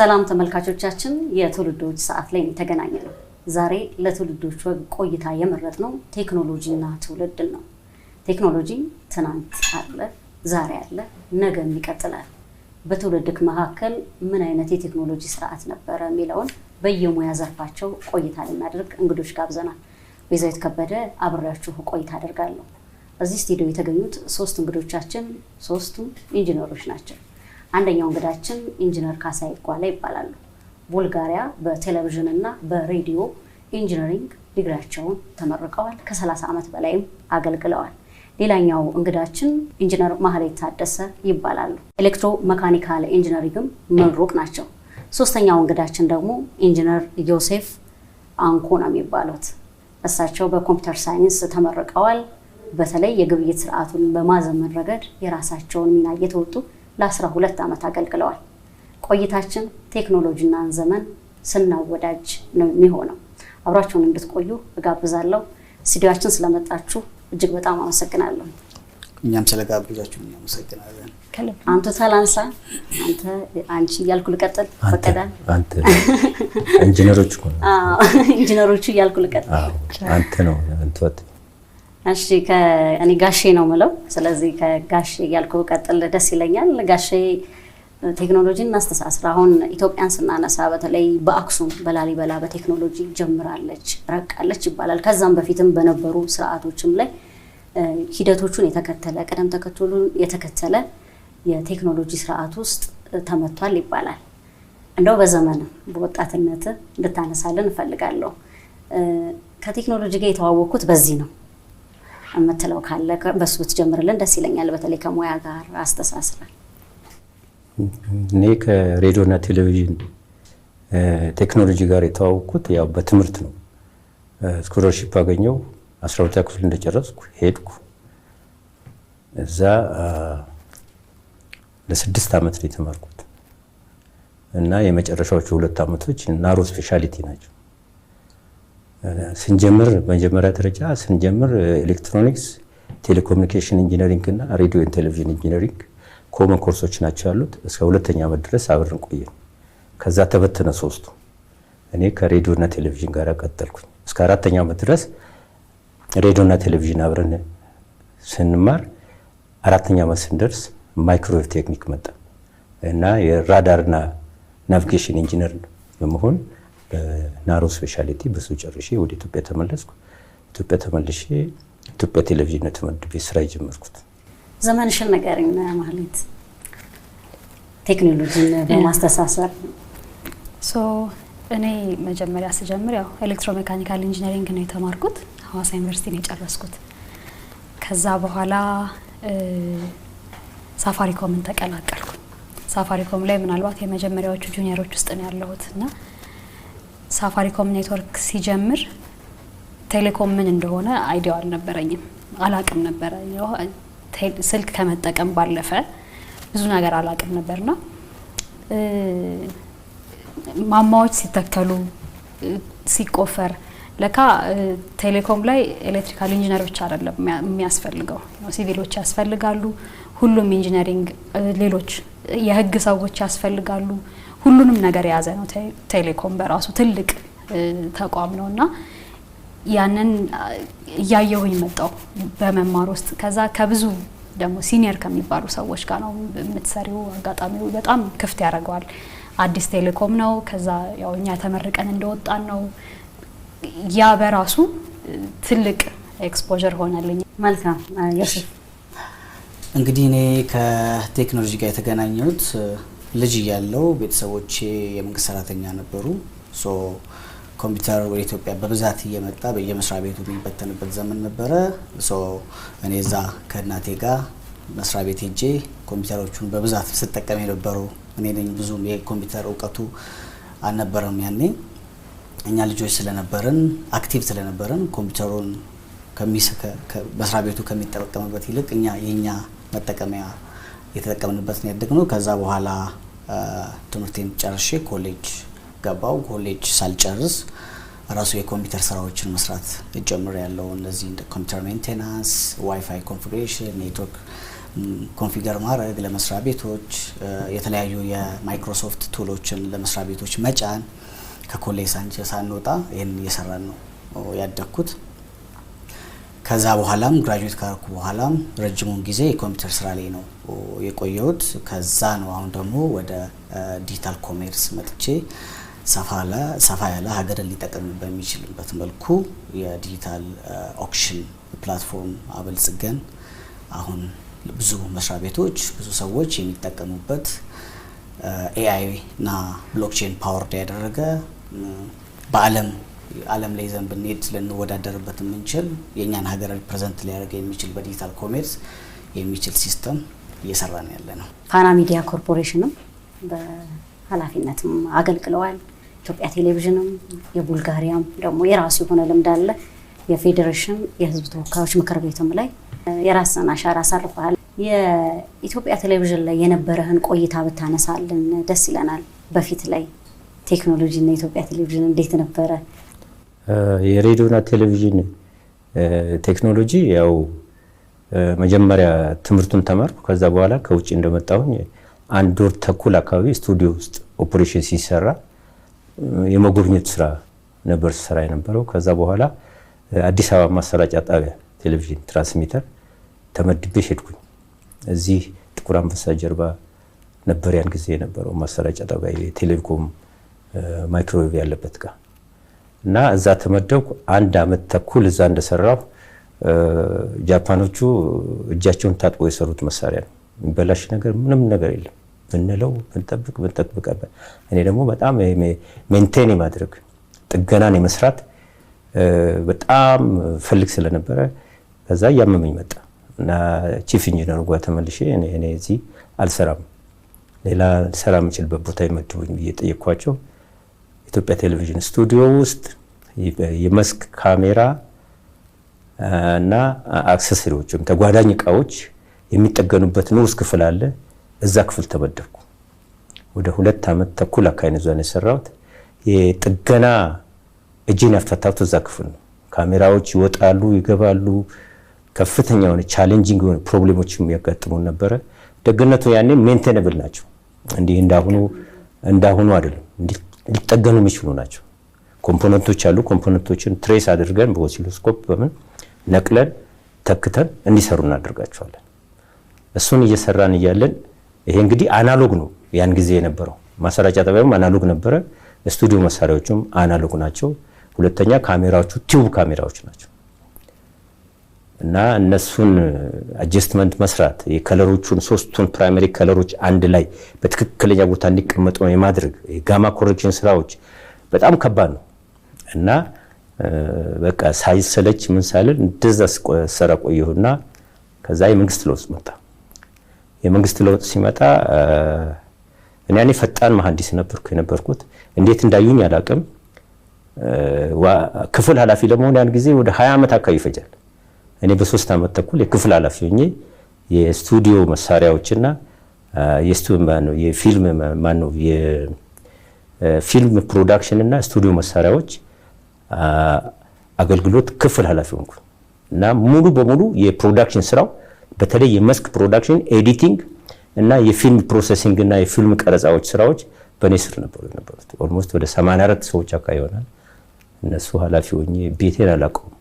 ሰላም ተመልካቾቻችን የትውልዶች ሰዓት ላይ ተገናኘን። ዛሬ ለትውልዶች ወግ ቆይታ የመረጥነው ቴክኖሎጂና ትውልድ ነው። ቴክኖሎጂ ትናንት አለ፣ ዛሬ አለ፣ ነገም ይቀጥላል። በትውልድክ መካከል ምን አይነት የቴክኖሎጂ ስርዓት ነበረ የሚለውን በየሙያ ዘርፋቸው ቆይታ ልናደርግ እንግዶች ጋብዘናል። ቤዛዊት ከበደ አብሬያችሁ ቆይታ አደርጋለሁ። እዚህ ስቱዲዮ የተገኙት ሶስት እንግዶቻችን ሶስቱም ኢንጂነሮች ናቸው። አንደኛው እንግዳችን ኢንጂነር ካሳይ ጓላ ይባላሉ። ቡልጋሪያ በቴሌቪዥን እና በሬዲዮ ኢንጂነሪንግ ዲግሪያቸውን ተመርቀዋል። ከ30 ዓመት በላይም አገልግለዋል። ሌላኛው እንግዳችን ኢንጂነር ማህሌት ታደሰ ይባላሉ። ኤሌክትሮ መካኒካል ኢንጂነሪንግም ምሩቅ ናቸው። ሶስተኛው እንግዳችን ደግሞ ኢንጂነር ዮሴፍ አንኮ ነው የሚባሉት። እሳቸው በኮምፒውተር ሳይንስ ተመርቀዋል። በተለይ የግብይት ስርዓቱን በማዘመን ረገድ የራሳቸውን ሚና እየተወጡ ለ12 ዓመት አገልግለዋል። ቆይታችን ቴክኖሎጂና ዘመን ስናወዳጅ ነው የሚሆነው። አብራችሁን እንድትቆዩ እጋብዛለሁ። ስቱዲዮአችን ስለመጣችሁ እጅግ በጣም አመሰግናለሁ። እኛም ስለጋበዛችሁ እናመሰግናለን። አንተ ታላንሳ አንቺ እያልኩ ልቀጥል ፈቀዳል። አንተ ኢንጂነሮች እኮ ኢንጂነሮቹ እያልኩ ልቀጥል። አንተ ነው አንተ። እሺ ከእኔ ጋሼ ነው የምለው። ስለዚህ ከጋሼ እያልኩ ቀጥል ደስ ይለኛል። ጋሼ ቴክኖሎጂን እናስተሳስር። አሁን ኢትዮጵያን ስናነሳ በተለይ በአክሱም በላሊበላ በቴክኖሎጂ ጀምራለች ረቃለች ይባላል። ከዛም በፊትም በነበሩ ስርዓቶችም ላይ ሂደቶቹን የተከተለ ቀደም ተከተሉን የተከተለ የቴክኖሎጂ ስርዓት ውስጥ ተመቷል ይባላል። እንደው በዘመን በወጣትነት እንድታነሳልን እፈልጋለሁ። ከቴክኖሎጂ ጋር የተዋወቅኩት በዚህ ነው እምትለው ካለ በሱ ብትጀምርልን ደስ ይለኛል። በተለይ ከሙያ ጋር አስተሳስራል። እኔ ከሬዲዮና ቴሌቪዥን ቴክኖሎጂ ጋር የተዋወቅኩት ያው በትምህርት ነው። ስኮላርሺፕ አገኘው 12ኛ ክፍል እንደጨረስኩ ሄድኩ። እዛ ለ6 ዓመት ነው የተማርኩት እና የመጨረሻዎቹ 2 ዓመቶች ናሮ ስፔሻሊቲ ናቸው። ስንጀምር መጀመሪያ ደረጃ ስንጀምር ኤሌክትሮኒክስ፣ ቴሌኮሙኒኬሽን ኢንጂነሪንግ እና ሬዲዮ ኤንድ ቴሌቪዥን ኢንጂነሪንግ ኮመን ኮርሶች ናቸው ያሉት። እስከ 2ኛ ዓመት ድረስ አብረን ቆየን። ከዛ ተበተነ ሶስቱ። እኔ ከሬዲዮ እና ቴሌቪዥን ጋር ቀጠልኩኝ እስከ 4ኛ ዓመት ድረስ ሬዲዮና ቴሌቪዥን አብረን ስንማር 4ኛ ዓመት ስንደርስ ማይክሮዌቭ ቴክኒክ መጣ እና የራዳርና ናቪጌሽን ኢንጂነር በመሆን ናሮ ስፔሻሊቲ በሱ ጨርሼ ወደ ኢትዮጵያ ተመለስኩ። ኢትዮጵያ ተመልሼ ኢትዮጵያ ቴሌቪዥን ተመድቤ ስራ የጀመርኩት። ዘመንሽን ንገሪኝ ማህሌት። ቴክኖሎጂን በማስተሳሰር እኔ መጀመሪያ ስጀምር ያው ኤሌክትሮሜካኒካል ኢንጂነሪንግ ነው የተማርኩት። ሐዋሳ ዩኒቨርሲቲ ነው የጨረስኩት። ከዛ በኋላ ሳፋሪኮምን ተቀላቀልኩ። ሳፋሪኮም ላይ ምናልባት የመጀመሪያዎቹ ጁኒየሮች ውስጥ ነው ያለሁት እና ሳፋሪኮም ኔትወርክ ሲጀምር ቴሌኮም ምን እንደሆነ አይዲያው አልነበረኝም፣ አላቅም ነበር። ስልክ ከመጠቀም ባለፈ ብዙ ነገር አላቅም ነበርና ማማዎች ሲተከሉ ሲቆፈር ለካ ቴሌኮም ላይ ኤሌክትሪካል ኢንጂነር ብቻ አይደለም የሚያስፈልገው፣ ሲቪሎች ያስፈልጋሉ። ሁሉም ኢንጂነሪንግ ሌሎች የህግ ሰዎች ያስፈልጋሉ። ሁሉንም ነገር የያዘ ነው። ቴሌኮም በራሱ ትልቅ ተቋም ነውና ያንን ያየሁኝ መጣው በመማር ውስጥ። ከዛ ከብዙ ደግሞ ሲኒየር ከሚባሉ ሰዎች ጋር ነው የምትሰሪው። አጋጣሚው በጣም ክፍት ያደርገዋል። አዲስ ቴሌኮም ነው። ከዛ ያው እኛ ተመርቀን እንደወጣን ነው። ያ በራሱ ትልቅ ኤክስፖዠር ሆነልኝ። መልካም ዮሴፍ። እንግዲህ እኔ ከቴክኖሎጂ ጋር የተገናኘሁት ልጅ እያለሁ ቤተሰቦቼ የመንግስት ሰራተኛ ነበሩ። ኮምፒውተር ወደ ኢትዮጵያ በብዛት እየመጣ በየመስሪያ ቤቱ የሚበተንበት ዘመን ነበረ። እኔ እዛ ከእናቴ ጋር መስሪያ ቤት ሄጄ ኮምፒውተሮቹን በብዛት ስጠቀም የነበረው እኔ ነኝ። ብዙም የኮምፒውተር እውቀቱ አልነበረም ያኔ። እኛ ልጆች ስለነበርን አክቲቭ ስለነበርን ኮምፒውተሩን መስሪያ ቤቱ ከሚጠቀምበት ይልቅ እኛ የኛ መጠቀሚያ የተጠቀምንበት ነው ያደግነው። ከዛ በኋላ ትምህርቴን ጨርሼ ኮሌጅ ገባው። ኮሌጅ ሳልጨርስ ራሱ የኮምፒውተር ስራዎችን መስራት ጀምሬያለሁ። እነዚህ እንደ ኮምፒውተር ሜንቴናንስ፣ ዋይፋይ ኮንፊግሬሽን፣ ኔትወርክ ኮንፊገር ማድረግ ለመስሪያ ቤቶች የተለያዩ የማይክሮሶፍት ቱሎችን ለመስሪያ ቤቶች መጫን ከኮሌጅ ሳንወጣ ይህን እየሰራን ነው ያደግኩት። ከዛ በኋላም ግራጁዌት ካረኩ በኋላም ረጅሙን ጊዜ የኮምፒውተር ስራ ላይ ነው የቆየሁት። ከዛ ነው አሁን ደግሞ ወደ ዲጂታል ኮሜርስ መጥቼ ሰፋ ያለ ሀገርን ሊጠቅም በሚችልበት መልኩ የዲጂታል ኦክሽን ፕላትፎርም አበልጽገን አሁን ብዙ መስሪያ ቤቶች ብዙ ሰዎች የሚጠቀሙበት ኤአይ እና ብሎክቼን ፓወርድ ያደረገ ዓለም ላይ ዘንድ ብንሄድ ልንወዳደርበት የምንችል የእኛን ሀገር ሪፕሬዘንት ሊያደርግ የሚችል በዲጂታል ኮሜርስ የሚችል ሲስተም እየሰራ ነው ያለ ነው። ፋና ሚዲያ ኮርፖሬሽንም በኃላፊነትም አገልግለዋል። ኢትዮጵያ ቴሌቪዥንም የቡልጋሪያም ደግሞ የራሱ የሆነ ልምድ አለ። የፌዴሬሽን የህዝብ ተወካዮች ምክር ቤትም ላይ የራስን አሻራ አሳርፈሃል። የኢትዮጵያ ቴሌቪዥን ላይ የነበረህን ቆይታ ብታነሳልን ደስ ይለናል። በፊት ላይ ቴክኖሎጂና የኢትዮጵያ ቴሌቪዥን እንዴት ነበረ? የሬዲዮና ቴሌቪዥን ቴክኖሎጂ ያው መጀመሪያ ትምህርቱን ተማርኩ። ከዛ በኋላ ከውጭ እንደመጣሁኝ 1 ወር ተኩል አካባቢ ስቱዲዮ ውስጥ ኦፕሬሽን ሲሰራ የመጎብኘት ስራ ነበር ስራ የነበረው። ከዛ በኋላ አዲስ አበባ ማሰራጫ ጣቢያ ቴሌቪዥን ትራንስሚተር ተመድቤ ሄድኩኝ። እዚህ ጥቁር አንበሳ ጀርባ ነበር ያን ጊዜ የነበረው ማሰራጫ ጣቢያ የቴሌኮም ማይክሮዌቭ ያለበት ጋር እና እዛ ተመደብኩ። 1 ዓመት ተኩል እዛ እንደሰራሁ ጃፓኖቹ እጃቸውን ታጥቦ የሰሩት መሳሪያ ነው። የሚበላሽ ነገር ምንም ነገር የለም ብንለው ብንጠብቅ እኔ ደግሞ በጣም ሜንቴን የማድረግ ጥገናን የመስራት በጣም ፈልግ ስለነበረ ከዛ እያመመኝ መጣ እና ቺፍ ኢንጂነሩ ጋር ተመልሼ እኔ እዚህ አልሰራም ሌላ ሰራ የምችልበት ቦታ ይመድቡኝ ብዬ ጠየኳቸው። ኢትዮጵያ ቴሌቪዥን ስቱዲዮ ውስጥ የመስክ ካሜራ እና አክሰሰሪዎችም ተጓዳኝ እቃዎች የሚጠገኑበት ንዑስ ክፍል አለ። እዛ ክፍል ተመደብኩ። ወደ 2 ዓመት ተኩል አካባቢ ነው የሰራሁት። የጥገና እጄን ያፈታሁት እዛ ክፍል ነው። ካሜራዎች ይወጣሉ ይገባሉ። ከፍተኛ የሆነ ቻሌንጂንግ የሆነ ፕሮብሌሞችም ያጋጥሙን ነበረ። ደግነቱ ያኔ ሜንቴነብል ናቸው። እንዲህ እንዳሁኑ አይደለም። ሊጠገኑ የሚችሉ ናቸው። ኮምፖነንቶች አሉ። ኮምፖነንቶችን ትሬስ አድርገን በኦሲሎስኮፕ በምን ነቅለን ተክተን እንዲሰሩ እናደርጋቸዋለን። እሱን እየሰራን እያለን ይሄ እንግዲህ አናሎግ ነው ያን ጊዜ የነበረው። ማሰራጫ ጣቢያውም አናሎግ ነበረ። ስቱዲዮ መሳሪያዎችም አናሎግ ናቸው። ሁለተኛ ካሜራዎቹ ቲዩብ ካሜራዎች ናቸው እና እነሱን አጀስትመንት መስራት የከለሮቹን 3ቱን ፕራይመሪ ከለሮች አንድ ላይ በትክክለኛ ቦታ እንዲቀመጡ የማድረግ የጋማ ኮሬክሽን ስራዎች በጣም ከባድ ነው እና በቃ ሳይሰለች ምን ሳይል እንደዛ ሰራ ቆየሁና ከዛ የመንግስት ለውጥ መጣ። የመንግስት ለውጥ ሲመጣ እኔ ያኔ ፈጣን መሐንዲስ ነበርኩት። እንዴት እንዳዩኝ አላውቅም። ክፍል ኃላፊ ለመሆን ያን ጊዜ ወደ 20 ዓመት አካባቢ ይፈጃል። እኔ በ3 ዓመት ተኩል የክፍል ኃላፊ ሆኜ የስቱዲዮ መሳሪያዎችና የፊልም ፕሮዳክሽን እና ስቱዲዮ መሳሪያዎች አገልግሎት ክፍል ኃላፊ ሆንኩ እና ሙሉ በሙሉ የፕሮዳክሽን ስራው በተለይ የመስክ ፕሮዳክሽን ኤዲቲንግ እና የፊልም ፕሮሰሲንግ እና የፊልም ቀረጻዎች ስራዎች በእኔ ስር ነበሩት። ኦልሞስት ወደ 84 ሰዎች አካባቢ ይሆናል። እነሱ ኃላፊ ሆኜ ቤቴን አላውቀውም።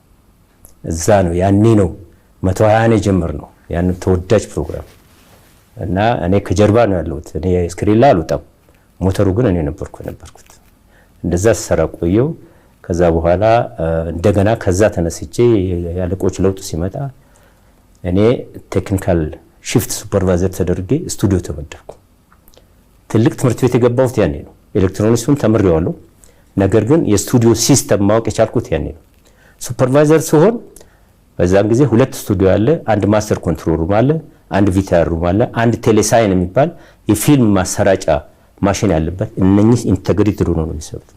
እዛ ነው ያኔ ነው 120 የጀመርነው ያንን ተወዳጅ ፕሮግራም እና እኔ ከጀርባ ነው ያለሁት። እኔ ስክሪን ላይ አልወጣም። ሞተሩ ግን እኔ ነበርኩት። እንደዛ ሰራ ቆየው። ከዛ በኋላ እንደገና ከዛ ተነስቼ ያለቆች ለውጥ ሲመጣ እኔ ቴክኒካል ሺፍት ሱፐርቫይዘር ተደርጌ ስቱዲዮ ተመደብኩ። ትልቅ ትምህርት ቤት የገባሁት ያኔ ነው። ኤሌክትሮኒክሱን ተምሬዋለሁ። ነገር ግን የስቱዲዮ ሲስተም ማወቅ የቻልኩት ያኔ ነው። ሱፐርቫይዘር ሲሆን በዛን ጊዜ 2 ስቱዲዮ አለ። አንድ ማስተር ኮንትሮል ሩም አለ፣ አንድ ቪቲአር ሩም አለ፣ አንድ ቴሌሳይን የሚባል የፊልም ማሰራጫ ማሽን ያለበት። እነኚህ ኢንተግሬትድ ሆኖ ነው የሚሰሩት።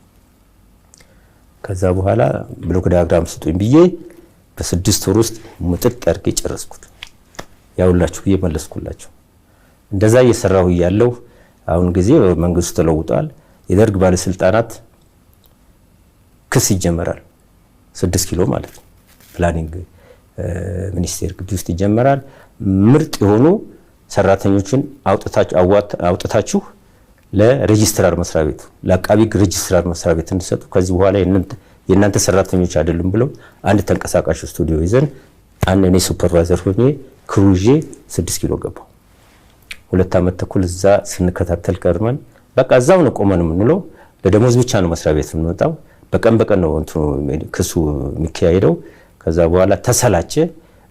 ከዛ በኋላ ብሎክ ዳያግራም ስጡኝ ብዬ በ6 ወር ውስጥ ሙጥጥ አድርጌ ጨረስኩት። ያውላችሁ ብዬ መለስኩላቸው። እንደዛ እየሰራሁ እያለሁ አሁን ጊዜ መንግስቱ ተለውጧል። የደርግ ባለስልጣናት ክስ ይጀመራል። 6 ኪሎ ማለት ነው ፕላኒንግ ሚኒስቴር ግቢ ውስጥ ይጀመራል። ምርጥ የሆኑ ሰራተኞችን አውጥታችሁ ለሬጂስትራር መስሪያ ቤቱ ለአቃቢ ሬጂስትራር መስሪያ ቤት እንድሰጡ ከዚህ በኋላ የእናንተ ሰራተኞች አይደሉም ብለው አንድ ተንቀሳቃሽ ስቱዲዮ ይዘን እኔ ሱፐርቫይዘር ሆኜ ክሩዤ 6 ኪሎ ገባው። 2 ዓመት ተኩል እዛ ስንከታተል ቀርመን በቃ እዛው ነው ቆመን የምንለው። ለደሞዝ ብቻ ነው መስሪያ ቤት የምንመጣው። በቀን ነው ክሱ የሚካሄደው። ከዛ በኋላ ተሰላቸ።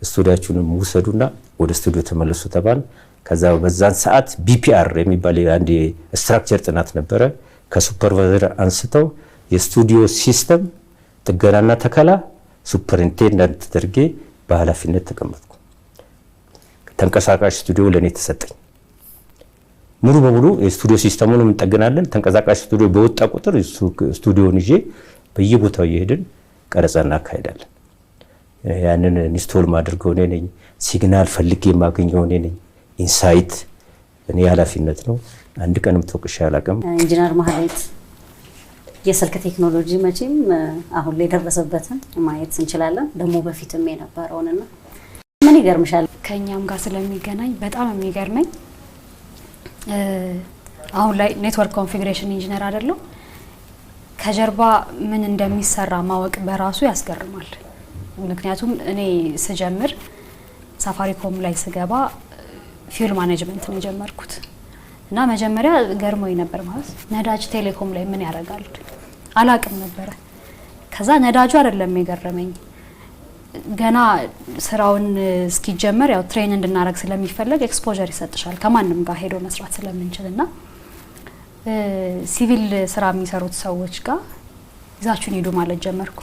ስቱዲያችሁንም ውሰዱና ወደ ስቱዲዮ ተመለሱ ተባል። ከዛ በዛን ሰዓት ቢፒአር የሚባል አንድ ስትራክቸር ጥናት ነበረ። ከሱፐርቫይዘር አንስተው የስቱዲዮ ሲስተም ጥገናና ተከላ ሱፐርኢንቴንደንት ተደርጌ በኃላፊነት ተቀመጥኩ። ተንቀሳቃሽ ስቱዲዮ ለኔ ተሰጠኝ። ሙሉ በሙሉ የስቱዲዮ ሲስተሙን እንጠገናለን። ተንቀሳቃሽ ስቱዲዮ በወጣ ቁጥር ስቱዲዮን ይዤ በየቦታው እየሄድን ቀረጻ እናካሄዳለን። ያንን ኢንስቶል ማድረገው እኔ ነኝ። ሲግናል ፈልጌ የማገኘው እኔ ነኝ። ኢንሳይት እኔ ኃላፊነት ነው። አንድ ቀንም ተወቅሼ አላውቅም። ኢንጂነር ማህሌት የስልክ ቴክኖሎጂ መቼም አሁን ላይ ደረሰበትን ማየት እንችላለን። ደግሞ በፊትም የነበረውንና ምን ይገርምሻል? ከኛም ጋር ስለሚገናኝ በጣም የሚገርመኝ አሁን ላይ ኔትወርክ ኮንፊግሬሽን ኢንጂነር አይደለም፣ ከጀርባ ምን እንደሚሰራ ማወቅ በራሱ ያስገርማል። ምክንያቱም እኔ ስጀምር ሳፋሪኮም ላይ ስገባ ፊውል ማኔጅመንት ነው የጀመርኩት እና መጀመሪያ ገርሞኝ ነበር። ማለት ነዳጅ ቴሌኮም ላይ ምን ያደርጋል አላቅም ነበረ። ከዛ ነዳጁ አይደለም የገረመኝ፣ ገና ስራውን እስኪጀመር ያው ትሬን እንድናረግ ስለሚፈለግ ኤክስፖዠር ይሰጥሻል ከማንም ጋር ሄዶ መስራት ስለምንችልና ሲቪል ስራ የሚሰሩት ሰዎች ጋር ይዛችሁን ሄዱ ማለት ጀመርኩ።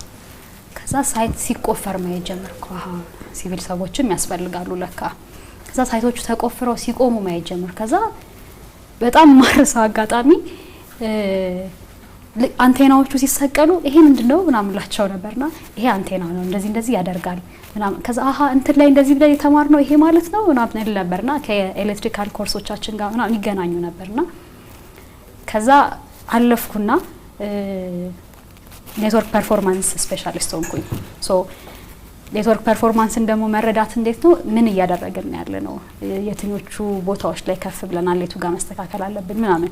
ከዛ ሳይት ሲቆፈር ማየት ጀመርኩ። ሲቪል ሰዎችም ያስፈልጋሉ ለካ። ከዛ ሳይቶቹ ተቆፍረው ሲቆሙ ማየት ጀመርኩ። ከዛ በጣም ማርሳው አጋጣሚ አንቴናዎቹ ሲሰቀሉ ይሄ ምንድነው ምናምን ላቸው ነበርና ይሄ አንቴና ነው እንደዚህ ያደርጋል ምናምን። ከዛ እንትን ላይ እንደዚህ ብለን የተማርነው ይሄ ማለት ነው ምናምን እንል ነበርና ከኤሌክትሪካል ኮርሶቻችን ጋር ምናምን ይገናኙ ነበርና ከዛ አለፍኩና ኔትወርክ ፐርፎርማንስ ስፔሻሊስት ሆንኩኝ። ሶ ኔትወርክ ፐርፎርማንስን ደግሞ መረዳት እንዴት ነው ምን እያደረግን ያለ ነው፣ የትኞቹ ቦታዎች ላይ ከፍ ብለናል፣ የቱ ጋር መስተካከል አለብን ምናምን።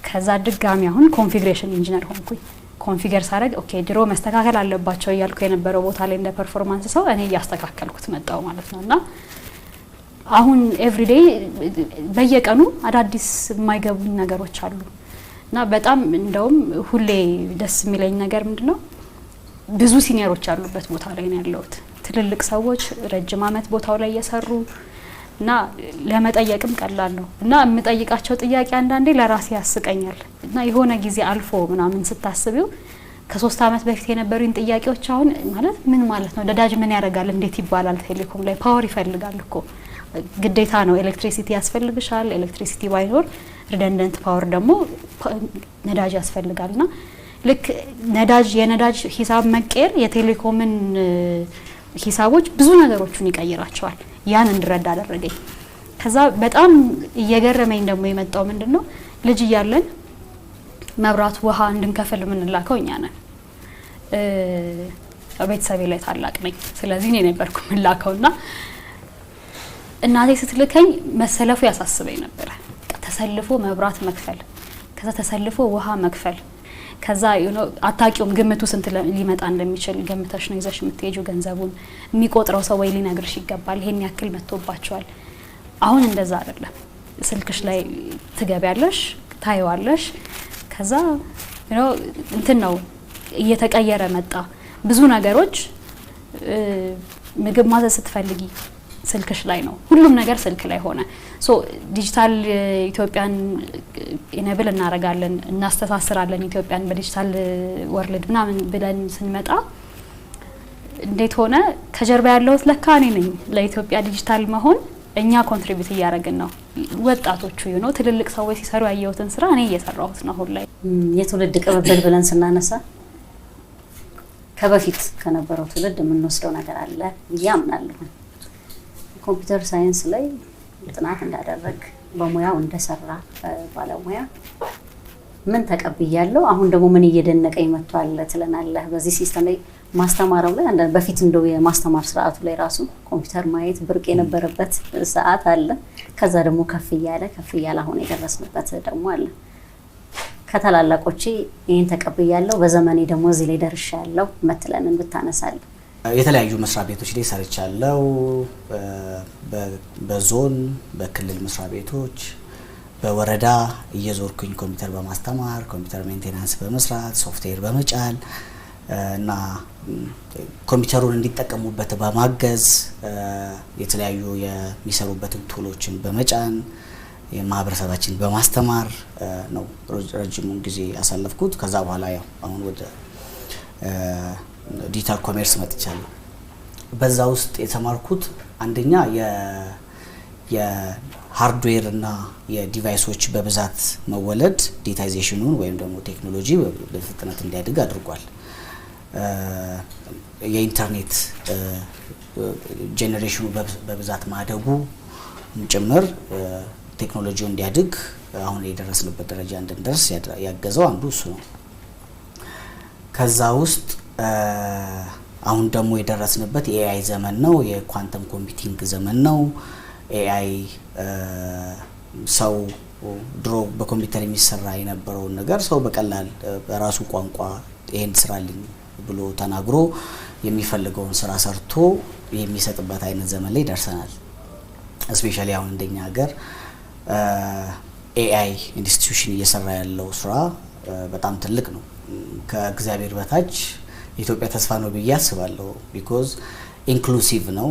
ከዛ ድጋሚ አሁን ኮንፊግሬሽን ኢንጂነር ሆንኩኝ። ኮንፊገር ሳረግ ኦኬ ድሮ መስተካከል አለባቸው እያልኩ የነበረው ቦታ ላይ እንደ ፐርፎርማንስ ሰው እኔ እያስተካከልኩት መጣው ማለት ነውና አሁን ኤቭሪዴይ በየቀኑ አዳዲስ የማይገቡኝ ነገሮች አሉ እና በጣም እንደውም ሁሌ ደስ የሚለኝ ነገር ምንድነው ብዙ ሲኒየሮች ያሉበት ቦታ ላይ ነው ያለሁት። ትልልቅ ሰዎች ረጅም ዓመት ቦታው ላይ እየሰሩ እና ለመጠየቅም ቀላል ነው እና የምጠይቃቸው ጥያቄ አንዳንዴ ለራሴ ያስቀኛል እና የሆነ ጊዜ አልፎ ምናምን ስታስቢው ከ3 ዓመት በፊት የነበሩኝ ጥያቄዎች አሁን ማለት ምን ማለት ነው ነዳጅ ምን ያደርጋል እንዴት ይባላል ቴሌኮም ላይ ፓወር ይፈልጋል እኮ ግዴታ ነው ኤሌክትሪሲቲ ያስፈልግሻል። ኤሌክትሪሲቲ ባይኖር ሪደንደንት ፓወር ደግሞ ነዳጅ ያስፈልጋልና ልክ የነዳጅ ሂሳብ መቀየር የቴሌኮምን ሂሳቦች ብዙ ነገሮችን ይቀይራቸዋል። ያን እንድረዳ አደረገኝ። ከዛ በጣም እየገረመኝ ደግሞ የመጣው ምንድነው ልጅ እያለን መብራት ውሃ እንድንከፍል የምንላከው እኛ ነን። ቤተሰቤ ላይ ታላቅ ነኝ፣ ስለዚህ እኔ ነበርኩ የምላከውና እናቴ ስትልከኝ መሰለፉ ያሳስበኝ ነበር። ተሰልፎ መብራት መክፈል፣ ከዛ ተሰልፎ ውሃ መክፈል፣ ከዛ አታቂውም ግምቱ ስንት ሊመጣ እንደሚችል ገምተሽ ነው ይዘሽ የምትሄጂው። ገንዘቡን የሚቆጥረው ሰው ወይ ሊነግርሽ ይገባል ይሄን ያክል መጥቶባቸዋል። አሁን እንደዛ አይደለም። ስልክሽ ላይ ትገቢያለሽ፣ ታይዋለሽ። ከዛ እንትን ነው እየተቀየረ መጣ። ብዙ ነገሮች ምግብ ማዘዝ ስትፈልጊ ስልክሽ ላይ ነው፣ ሁሉም ነገር ስልክ ላይ ሆነ። ሶ ዲጂታል ኢትዮጵያን ኢኔብል እናረጋለን፣ እናስተሳስራለን ኢትዮጵያን በዲጂታል ወርልድ ምናምን ብለን ስንመጣ እንዴት ሆነ ከጀርባ ያለውት ለካ እኔ ነኝ። ለኢትዮጵያ ዲጂታል መሆን እኛ ኮንትሪቢዩት እያደረግን ነው። ወጣቶቹ ትልልቅ ሰዎች ሲሰሩ ያየሁትን ስራ እኔ እየሰራሁት ነው። አሁን ላይ የትውልድ ቅብብል ብለን ስናነሳ ከበፊት ከነበረው ትውልድ የምንወስደው ነገር አለ ያምናለሁ። ኮምፒውተር ሳይንስ ላይ ጥናት እንዳደረግ በሙያው እንደሰራ ባለሙያ ምን ተቀብያለሁ፣ አሁን ደግሞ ምን እየደነቀኝ መጥቷል ትለናለህ? በዚህ ሲስተም ላይ ማስተማረው ላይ አንዳንድ በፊት እንደው የማስተማር ስርዓቱ ላይ ራሱ ኮምፒውተር ማየት ብርቅ የነበረበት ሰዓት አለ። ከዛ ደግሞ ከፍ እያለ አሁን የደረስንበት ደግሞ አለ። ከተላላቆቼ ይህን ተቀብያለሁ፣ በዘመኔ ደግሞ እዚህ ላይ ደርሻለሁ መትለንን ብታነሳለህ? የተለያዩ መስሪያ ቤቶች ላይ ሰርቻለሁ። በዞን በክልል መስሪያ ቤቶች በወረዳ እየዞርኩኝ ኮምፒውተር በማስተማር ኮምፒውተር ሜንቴናንስ በመስራት ሶፍትዌር በመጫን እና ኮምፒውተሩን እንዲጠቀሙበት በማገዝ የተለያዩ የሚሰሩበትን ቱሎችን በመጫን የማህበረሰባችን በማስተማር ነው ረጅሙን ጊዜ ያሳለፍኩት። ከዛ በኋላ ያው አሁን ወደ ዲጂታል ኮሜርስ መጥቻለሁ። በዛ ውስጥ የተማርኩት አንደኛ የሃርድዌር እና የዲቫይሶች በብዛት መወለድ ዲጂታይዜሽኑን ወይም ደግሞ ቴክኖሎጂ በፍጥነት እንዲያድግ አድርጓል። የኢንተርኔት ጄኔሬሽኑ በብዛት ማደጉ ጭምር ቴክኖሎጂው እንዲያድግ አሁን የደረስንበት ደረጃ እንድንደርስ ያገዘው አንዱ እሱ ነው። ከዛ ውስጥ አሁን ደግሞ የደረስንበት የኤአይ ዘመን ነው። የኳንተም ኮምፒውቲንግ ዘመን ነው። ኤአይ ሰው ድሮ በኮምፒውተር የሚሰራ የነበረውን ነገር ሰው በቀላል በራሱ ቋንቋ ይሄን ስራልኝ ብሎ ተናግሮ የሚፈልገውን ስራ ሰርቶ የሚሰጥበት አይነት ዘመን ላይ ደርሰናል። እስፔሻሊ አሁን እንደኛ ሀገር ኤአይ ኢንስቲትዩሽን እየሰራ ያለው ስራ በጣም ትልቅ ነው። ከእግዚአብሔር በታች የኢትዮጵያ ተስፋ ነው ብዬ አስባለሁ። ቢኮዝ ኢንክሉሲቭ ነው።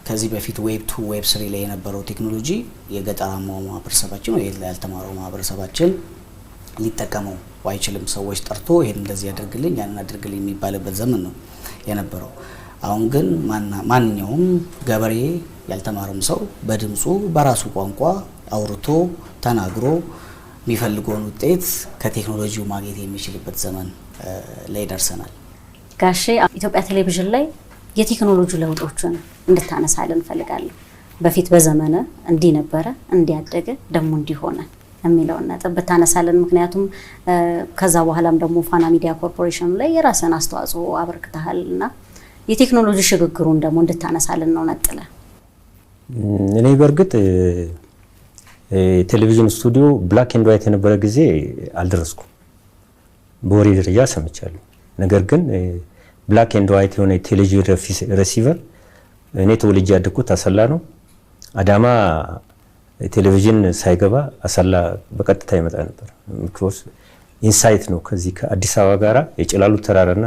ከዚህ በፊት ዌብ 2 ዌብ 3 ላይ የነበረው ቴክኖሎጂ የገጠራማው ማህበረሰባችን ወይ ያልተማረው ማህበረሰባችን ሊጠቀመው አይችልም። ሰዎች ጠርቶ ይሄን እንደዚህ ያደርግልኝ ያንን አድርግልኝ የሚባልበት ዘመን ነው የነበረው። አሁን ግን ማንኛውም ገበሬ ያልተማረም ሰው በድምጹ በራሱ ቋንቋ አውርቶ ተናግሮ የሚፈልገውን ውጤት ከቴክኖሎጂው ማግኘት የሚችልበት ዘመን ላይ ደርሰናል። ጋሼ ኢትዮጵያ ቴሌቪዥን ላይ የቴክኖሎጂ ለውጦችን እንድታነሳልን እንፈልጋለን። በፊት በዘመነ እንዲህ ነበረ፣ እንዲያደገ ደግሞ እንዲሆነ የሚለውን ነጥብ ብታነሳልን። ምክንያቱም ከዛ በኋላም ደግሞ ፋና ሚዲያ ኮርፖሬሽን ላይ የራስን አስተዋጽኦ አበርክተሃል እና የቴክኖሎጂ ሽግግሩን ደግሞ እንድታነሳልን ነው ነጥለ። እኔ በእርግጥ ቴሌቪዥን ስቱዲዮ ብላክ ኤንድ ዋይት የነበረ ጊዜ አልደረስኩም። በወሬ ደረጃ ሰምቻለሁ። ነገር ግን ብላክ ኤንድ ዋይት የሆነ ቴሌቪዥን ሪሲቨር እኔ ተወልጄ ያደግኩት አሰላ ነው። አዳማ ቴሌቪዥን ሳይገባ አሰላ በቀጥታ ይመጣ ነበር። ምክንያቱም ኢንሳይት ነው ከዚህ ከአዲስ አበባ ጋራ የጭላሉ ተራራና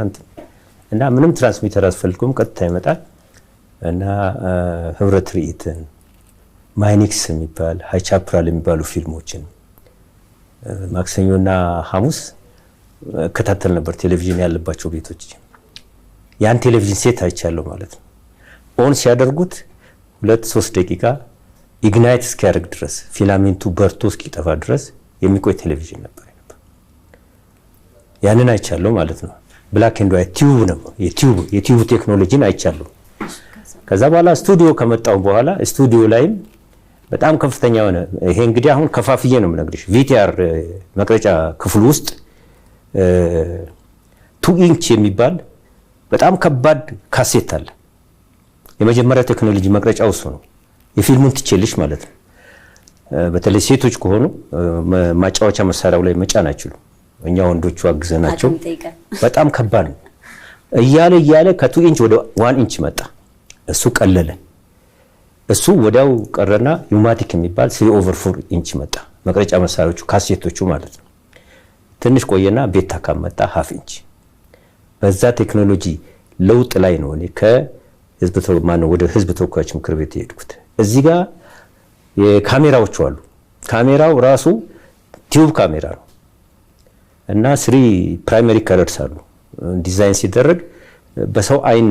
እና ምንም ትራንስሚተር አስፈልጎም ቀጥታ ይመጣል እና ህብረት ርኢትን ማይኒክስ የሚባል ሃይቻፕራል የሚባሉ ፊልሞችን ማክሰኞና ሐሙስ ከታተል ነበር ቴሌቪዥን ያለባቸው ቤቶች። ያን ቴሌቪዥን ሴት አይቻለሁ ማለት ነው። ኦን ሲያደርጉት 2-3 ደቂቃ ኢግናይት እስኪያደርግ ድረስ ፊላሜንቱ በርቶ እስኪጠፋ ድረስ የሚቆይ ቴሌቪዥን ነበር። ያንን አይቻለሁ ማለት ነው። ብላክ ኤንድ ዋይት ቲዩብ ነው። የቲዩብ ቴክኖሎጂን አይቻለሁ። ከዛ በኋላ ስቱዲዮ ከመጣው በኋላ ስቱዲዮ ላይም በጣም ከፍተኛ ሆነ። ይሄ እንግዲህ አሁን ከፋፍዬ ነው የምነግርሽ። ቪቲአር መቅረጫ ክፍል ውስጥ 2 ኢንች የሚባል በጣም ከባድ ካሴት አለ። የመጀመሪያ ቴክኖሎጂ መቅረጫው እሱ ነው። የፊልሙን ትችልሽ ማለት ነው። በተለይ ሴቶች ከሆኑ ማጫወቻ መሳሪያው ላይ መጫን አይችሉም። እኛ ወንዶቹ አግዘናቸው በጣም ከባድ ነው እያለ ከ2 ኢንች ወደ 1 ኢንች መጣ። እሱ ቀለለ። እሱ ወዲያው ቀረና ዩማቲክ የሚባል 3/4 ኢንች መጣ። መቅረጫ መሳሪያዎቹ ካሴቶቹ ማለት ነው። ትንሽ ቆየና ቤታ ካመጣ 1/2 ኢንች። በዛ ቴክኖሎጂ ለውጥ ላይ ነው እኔ ወደ ህዝብ ተወካዮች ምክር ቤት የሄድኩት። እዚህ ጋር የካሜራዎቹ አሉ። ካሜራው ራሱ ቲዩብ ካሜራ ነው እና 3 ፕራይመሪ ከለርስ አሉ። ዲዛይን ሲደረግ በሰው አይን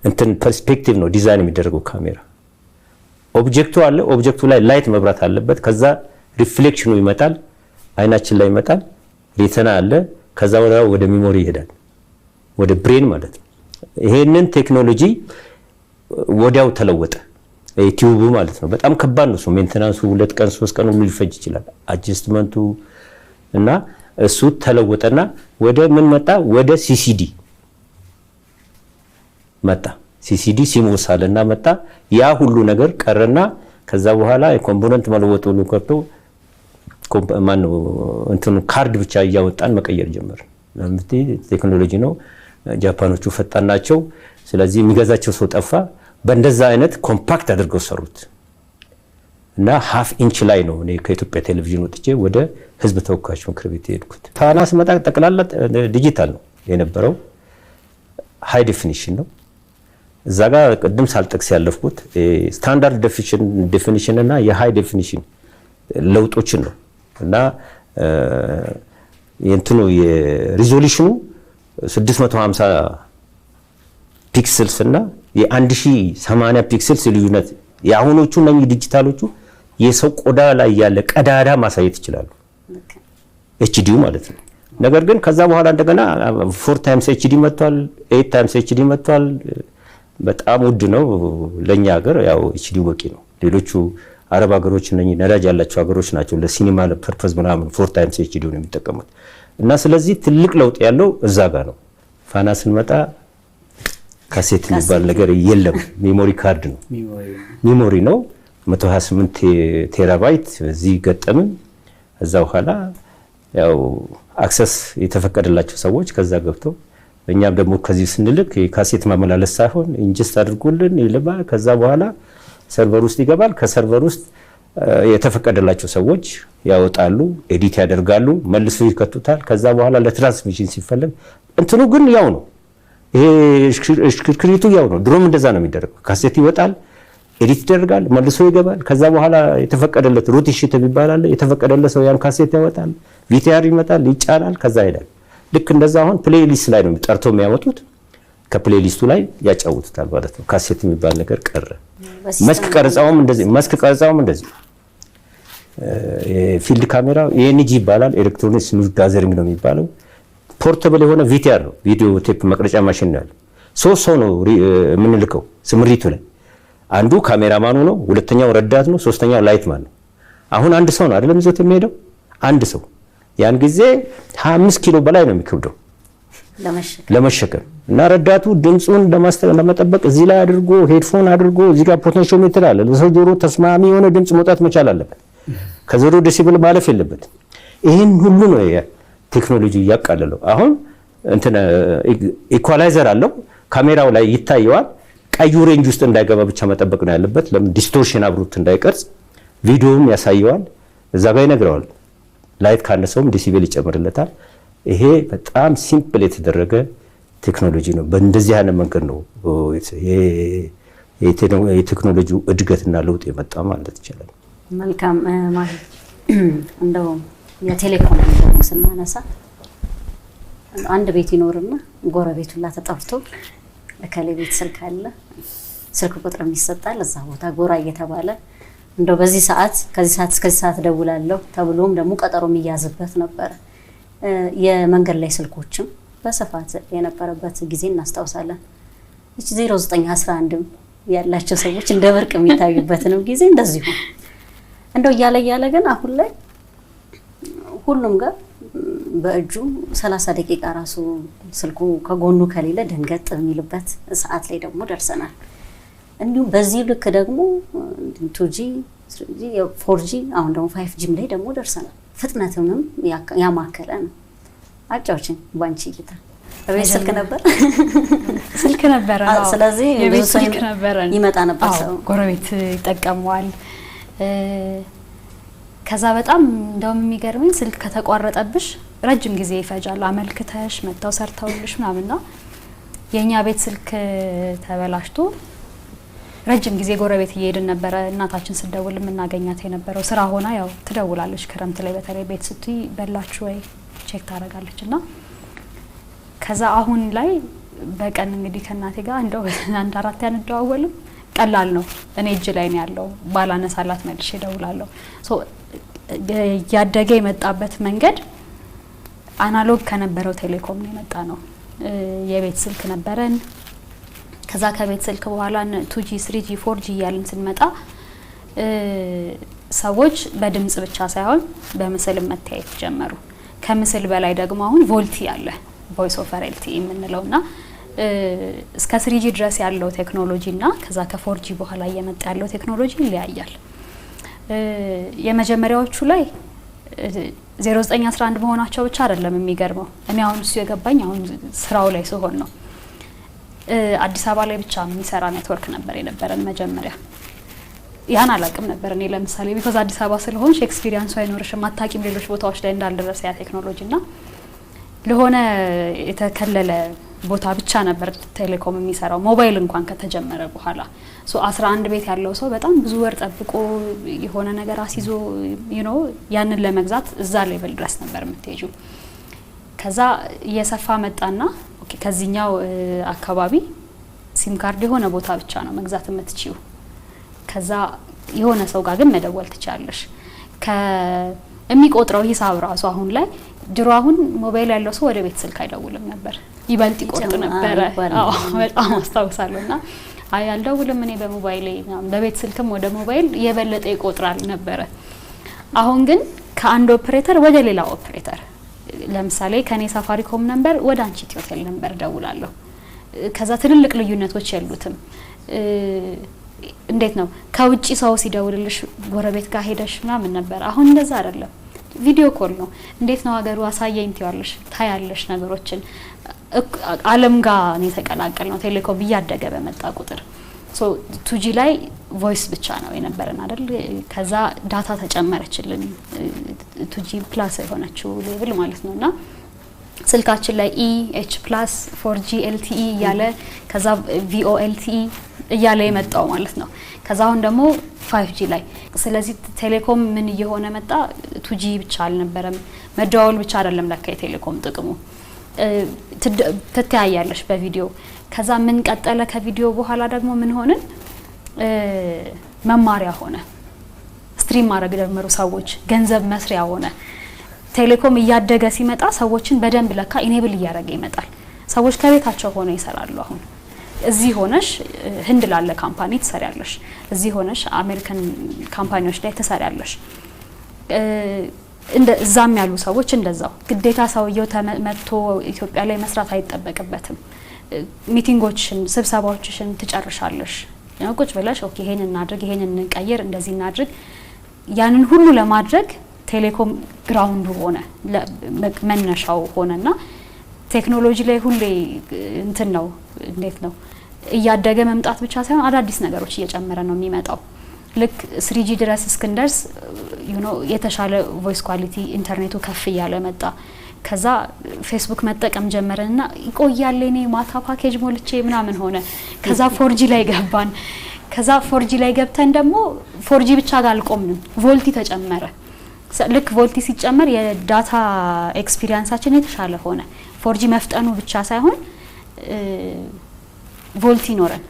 እንትን ፐርስፔክቲቭ ነው ዲዛይን የሚደረገው ካሜራ። ኦብጀክቱ አለ። ኦብጀክቱ ላይ ላይት መብራት አለበት። ከዛ ሪፍሌክሽኑ ይመጣል፣ አይናችን ላይ ይመጣል። ሬቲና አለ። ከዛ ወደ ሚሞሪ ይሄዳል፣ ወደ ብሬን ማለት ነው። ይሄንን ቴክኖሎጂ ወዲያው ተለወጠ። ቲዩቡ ማለት ነው። በጣም ከባድ ነው። ሜንቴናንሱ 2 ቀን 3 ቀን ሁሉ ሊፈጅ ይችላል። አጀስትመንቱ እና እሱ ተለወጠና ወደ ምን መጣ? ወደ ሲሲዲ መጣ። ሲሲዲ ሲሞሳልና መጣ። ያ ሁሉ ነገር ቀረና ከዛ በኋላ የኮምፖነንት መለወጥ ሁሉ ቀርቶ ማነው እንትኑ ካርድ ብቻ እያወጣን መቀየር ጀመር። ቴክኖሎጂ ነው። ጃፓኖቹ ፈጣን ናቸው። ስለዚህ የሚገዛቸው ሰው ጠፋ። በእንደዛ አይነት ኮምፓክት አድርገው ሰሩት እና ሃፍ ኢንች ላይ ነው እኔ ከኢትዮጵያ ቴሌቪዥን ወጥቼ ወደ ህዝብ ተወካዮች ምክር ቤት የሄድኩት። ፋና ስመጣ ጠቅላላ ዲጂታል ነው የነበረው። ሃይ ዴፊኒሽን ነው። እዛ ጋር ቅድም ሳልጠቅስ ያለፍኩት ስታንዳርድ ዴፊኒሽን እና የሃይ ዴፊኒሽን ለውጦችን ነው እና የእንትኑ የሪዞሉሽኑ 650 ፒክስልስ እና የ1080 ፒክስልስ ልዩነት። የአሁኖቹ እነኚህ ዲጂታሎቹ የሰው ቆዳ ላይ ያለ ቀዳዳ ማሳየት ይችላሉ፣ ኤችዲው ማለት ነው። ነገር ግን ከዛ በኋላ እንደገና 4 ታይምስ ኤችዲ መጥቷል፣ 8 ታይምስ ኤችዲ መጥቷል። በጣም ውድ ነው ለኛ ሀገር፣ ያው ኤችዲ በቂ ነው። ሌሎቹ አረብ ሀገሮች እነኚህ ነዳጅ ያላቸው ሀገሮች ናቸው ለሲኒማ ለፐርፐዝ ምናምን 4 ታይምስ ኤችዲ ነው የሚጠቀሙት። እና ስለዚህ ትልቅ ለውጥ ያለው እዛ ጋር ነው። ፋና ስንመጣ ካሴት የሚባል ነገር የለም። ሜሞሪ ካርድ ነው፣ ሜሞሪ ነው 128 ቴራባይት እዚህ ገጠምን። እዛ በኋላ ያው አክሰስ የተፈቀደላቸው ሰዎች ከዛ ገብተው እኛም ደግሞ ከዚህ ስንልክ የካሴት ማመላለስ ሳይሆን ኢንጀስት አድርጎልን ይልባል። ከዛ በኋላ ሰርቨር ውስጥ ይገባል። ከሰርቨር ውስጥ የተፈቀደላቸው ሰዎች ያወጣሉ፣ ኤዲት ያደርጋሉ፣ መልሶ ይከቱታል። ከዛ በኋላ ለትራንስሚሽን ሲፈለግ እንትኑ ግን ያው ነው። ይሄ ሽክርክሪቱ ያው ነው። ድሮም እንደዛ ነው የሚደረገው። ካሴት ይወጣል፣ ኤዲት ይደረጋል፣ መልሶ ይገባል። ከዛ በኋላ የተፈቀደለት ሩት ሽት ይባላል። የተፈቀደለት ሰው ያን ካሴት ያወጣል፣ ቪቲአር ይመጣል፣ ይጫናል፣ ከዛ ይሄዳል። ልክ እንደዛ አሁን ፕሌይሊስት ላይ ነው ጠርተው የሚያመጡት፣ ከፕሌይሊስቱ ላይ ያጫውቱታል ማለት ነው። ካሴት የሚባል ነገር ቀረ። መስክ ቀረጻውም እንደዚህ የፊልድ ካሜራ የኤንጂ ይባላል፣ ኤሌክትሮኒክስ ኒውስ ጋዘሪንግ ነው የሚባለው። ፖርተብል የሆነ ቪቲአር ነው፣ ቪዲዮ ቴፕ መቅረጫ ማሽን ነው ያለው። 3 ሰው ነው የምንልከው ስምሪቱ ላይ። አንዱ ካሜራማኑ ነው፣ ሁለተኛው ረዳት ነው፣ ሶስተኛው ላይትማን ነው። አሁን አንድ ሰው ነው አይደለም ይዞት የሚሄደው፣ አንድ ሰው። ያን ጊዜ 25 ኪሎ በላይ ነው የሚከብደው ለመሸከም እና ረዳቱ ድምጹን ለመጠበቅ እዚህ ላይ አድርጎ ሄድፎን አድርጎ እዚህ ጋር ፖቴንሺዮሜትር አለ። ለሰው ጆሮ ተስማሚ የሆነ ድምጽ መውጣት መቻል አለበት። ከዜሮ ዴሲብል ማለፍ የለበትም። ይህን ሁሉ ነው ቴክኖሎጂ እያቃለለው። አሁን እንትን ኢኳላይዘር አለው፣ ካሜራው ላይ ይታየዋል። ቀዩ ሬንጅ ውስጥ እንዳይገባ ብቻ መጠበቅ ነው ያለበት። ለምን ዲስቶርሽን አብሮት እንዳይቀርጽ። ቪዲዮውም ያሳየዋል፣ እዛ ጋር ይነግረዋል። ላይት ካነሰውም ዲሲቤል ይጨምርለታል። ይሄ በጣም ሲምፕል የተደረገ ቴክኖሎጂ ነው። በእንደዚህ አይነት መንገድ ነው የቴክኖሎጂው እድገትና ለውጥ የመጣ ማለት ይቻላል። መልካም ማለት እንደው የቴሌኮም ደግሞ ስናነሳ አንድ ቤት ይኖርና ጎረቤቱ ላ ተጠርቶ ለከሌ ቤት ስልክ አለ፣ ስልክ ቁጥር ይሰጣል። እዛ ቦታ ጎራ እየተባለ እንደው በዚህ ሰዓት ከዚህ ሰዓት እስከዚህ ሰዓት ደውላለሁ ተብሎም ደግሞ ቀጠሮ የሚያዝበት ነበር። የመንገድ ላይ ስልኮችም በስፋት የነበረበት ጊዜ እናስታውሳለን። እቺ 0911 ያላቸው ሰዎች እንደ ብርቅ የሚታዩበትንም ጊዜ እንደዚሁ እንደው እያለ ግን አሁን ላይ ሁሉም ጋር በእጁ 30 ደቂቃ ራሱ ስልኩ ከጎኑ ከሌለ ደንገጥ የሚልበት ሰዓት ላይ ደግሞ ደርሰናል። እንዲሁም በዚህ ልክ ደግሞ 2G 3G 4G አሁን ደግሞ 5G ላይ ደግሞ ደርሰናል። ፍጥነቱንም ያማከለ ነው። አጫውችን ባንቺ እይታ በቤት ስልክ ነበር ስልክ ነበር ነው። ስለዚህ የቤት ስልክ ነበር ይመጣ ነበር ሰው ጎረቤት ይጠቀመዋል። ከዛ በጣም እንደውም የሚገርመኝ ስልክ ከተቋረጠብሽ ረጅም ጊዜ ይፈጃል። አመልክተሽ መጣው ሰርተውልሽ ምናምንና የኛ ቤት ስልክ ተበላሽቶ ረጅም ጊዜ ጎረቤት እየሄድን ነበር። እናታችን ስደውል የምናገኛት የነበረው ስራ ሆና ያው ትደውላለች። ክረምት ላይ በተለይ ቤት ስትይ በላችሁ ወይ ቼክ ታደርጋለችና ከዛ አሁን ላይ በቀን እንግዲህ ከእናቴ ጋር እንደው አንድ አራት ያንደዋወልም ቀላል ነው። እኔ እጅ ላይ ነው ያለው። ባላነሳላት መልሼ እደውላለሁ። ያደገ የመጣበት መንገድ አናሎግ ከነበረው ቴሌኮም ነው የመጣ ነው። የቤት ስልክ ነበረን። ከዛ ከቤት ስልክ በኋላ 2G 3G 4G እያልን ስንመጣ ሰዎች በድምጽ ብቻ ሳይሆን በምስል መታየት ጀመሩ። ከምስል በላይ ደግሞ አሁን ቮልቲ አለ ቮይስ ኦቨር ኤልቲኢ የምንለውና እስከ 3G ድረስ ያለው ቴክኖሎጂና ከዛ ከ4G በኋላ እየመጣ ያለው ቴክኖሎጂ ይለያያል። የመጀመሪያዎቹ ላይ 0911 መሆናቸው ብቻ አይደለም የሚገርመው። እኔ አሁን እሱ የገባኝ አሁን ስራው ላይ ሲሆን ነው። አዲስ አበባ ላይ ብቻ የሚሰራ ኔትወርክ ነበር የነበረን መጀመሪያ። ያን አላቅም ነበር እኔ ለምሳሌ ቢኮዝ አዲስ አበባ ስለሆንሽ ኤክስፒሪየንሱ አይኖርሽም አታቂም ሌሎች ቦታዎች ላይ እንዳልደረሰ ያ ቴክኖሎጂና ለሆነ የተከለለ ቦታ ብቻ ነበር ቴሌኮም የሚሰራው ሞባይል እንኳን ከተጀመረ በኋላ። 11 ቤት ያለው ሰው በጣም ብዙ ወር ጠብቆ የሆነ ነገር አስይዞ ያንን ለመግዛት እዛ ሌቭል ድረስ ነበር የምትሄጂው። ከዛ እየሰፋ መጣና ኦኬ ከዚህኛው አካባቢ ሲም ካርድ የሆነ ቦታ ብቻ ነው መግዛት የምትችይው። ከዛ የሆነ ሰው ጋር ግን መደወል ትችያለሽ። ከሚቆጥረው ሂሳብ ራሱ አሁን ላይ ድሮ አሁን ሞባይል ያለው ሰው ወደ ቤት ስልክ አይደውልም ነበር፣ ይበልጥ ይቆርጥ ነበር። አዎ በጣም አስታውሳለሁና አይ አልደውልም እኔ በሞባይል በቤት ስልክም ወደ ሞባይል የበለጠ ይቆጥራል ነበር። አሁን ግን ከአንድ ኦፕሬተር ወደ ሌላ ኦፕሬተር ለምሳሌ ከኔ ሳፋሪኮም ነበር ወደ አንቺ ቴሌ ነበር ደውላለሁ። ከዛ ትልልቅ ልዩነቶች የሉትም። እንዴት ነው ከውጪ ሰው ሲደውልልሽ ጎረቤት ጋር ሄደሽ ምናምን ነበር። አሁን እንደዛ አይደለም፣ ቪዲዮ ኮል ነው። እንዴት ነው ሀገሩ አሳየኝ ትያለሽ፣ ታያለሽ ነገሮችን። ዓለም ጋር ነው የተቀላቀል ነው ቴሌኮም እያደገ በመጣ ቁጥር። ሶ 2G ላይ ቮይስ ብቻ ነው የነበረን አይደል? ከዛ ዳታ ተጨመረችልን 2G ፕላስ የሆነችው ሌቭል ማለት ነውና ስልካችን ላይ EH ፕላስ 4G LTE እያለ ከዛ VoLTE እያለ የመጣው ማለት ነው። ከዛ አሁን ደግሞ 5G ላይ። ስለዚህ ቴሌኮም ምን እየሆነ መጣ? 2G ብቻ አልነበረም፣ መደዋወል ብቻ አይደለም ለካ የቴሌኮም ጥቅሙ። ትተያያለሽ በቪዲዮ። ከዛ ምን ቀጠለ? ከቪዲዮ በኋላ ደግሞ ምን ሆነ? መማሪያ ሆነ። ስትሪም ማድረግ ጀመሩ ሰዎች፣ ገንዘብ መስሪያ ሆነ። ቴሌኮም እያደገ ሲመጣ ሰዎችን በደንብ ለካ ኢኔብል እያደረገ ይመጣል። ሰዎች ከቤታቸው ሆነው ይሰራሉ። አሁን እዚህ ሆነሽ ህንድ ላለ ካምፓኒ ትሰሪያለሽ፣ እዚህ ሆነሽ አሜሪካን ካምፓኒዎች ላይ ትሰሪያለሽ። እዛም ያሉ ሰዎች እንደዛው ግዴታ ሰውየው ተመጥቶ ኢትዮጵያ ላይ መስራት አይጠበቅበትም። ሚቲንጎችን ስብሰባዎችን ትጨርሻለሽ። ቁጭ ብለሽ ኦኬ ይሄን እናድርግ፣ ይሄን እንቀይር፣ እንደዚህ እናድርግ። ያንን ሁሉ ለማድረግ ቴሌኮም ግራውንዱ ሆነ፣ መነሻው ሆነና ቴክኖሎጂ ላይ ሁሌ እንትን ነው። እንዴት ነው እያደገ መምጣት ብቻ ሳይሆን አዳዲስ ነገሮች እየጨመረ ነው የሚመጣው። ልክ 3G ድረስ እስክንደርስ የተሻለ ቮይስ ኳሊቲ ኢንተርኔቱ ከፍ እያለ መጣ። ከዛ ፌስቡክ መጠቀም ጀመረንና ይቆያል እኔ ማታ ፓኬጅ ሞልቼ ምናምን ሆነ። ከዛ 4G ላይ ገባን። ከዛ 4G ላይ ገብተን ደግሞ 4G ብቻ ጋር አልቆምንም፣ ቮልቲ ተጨመረ። ልክ ቮልቲ ሲጨመር የዳታ ኤክስፒሪየንሳችን የተሻለ ሆነ። 4G መፍጠኑ ብቻ ሳይሆን ቮልቲ ኖረን።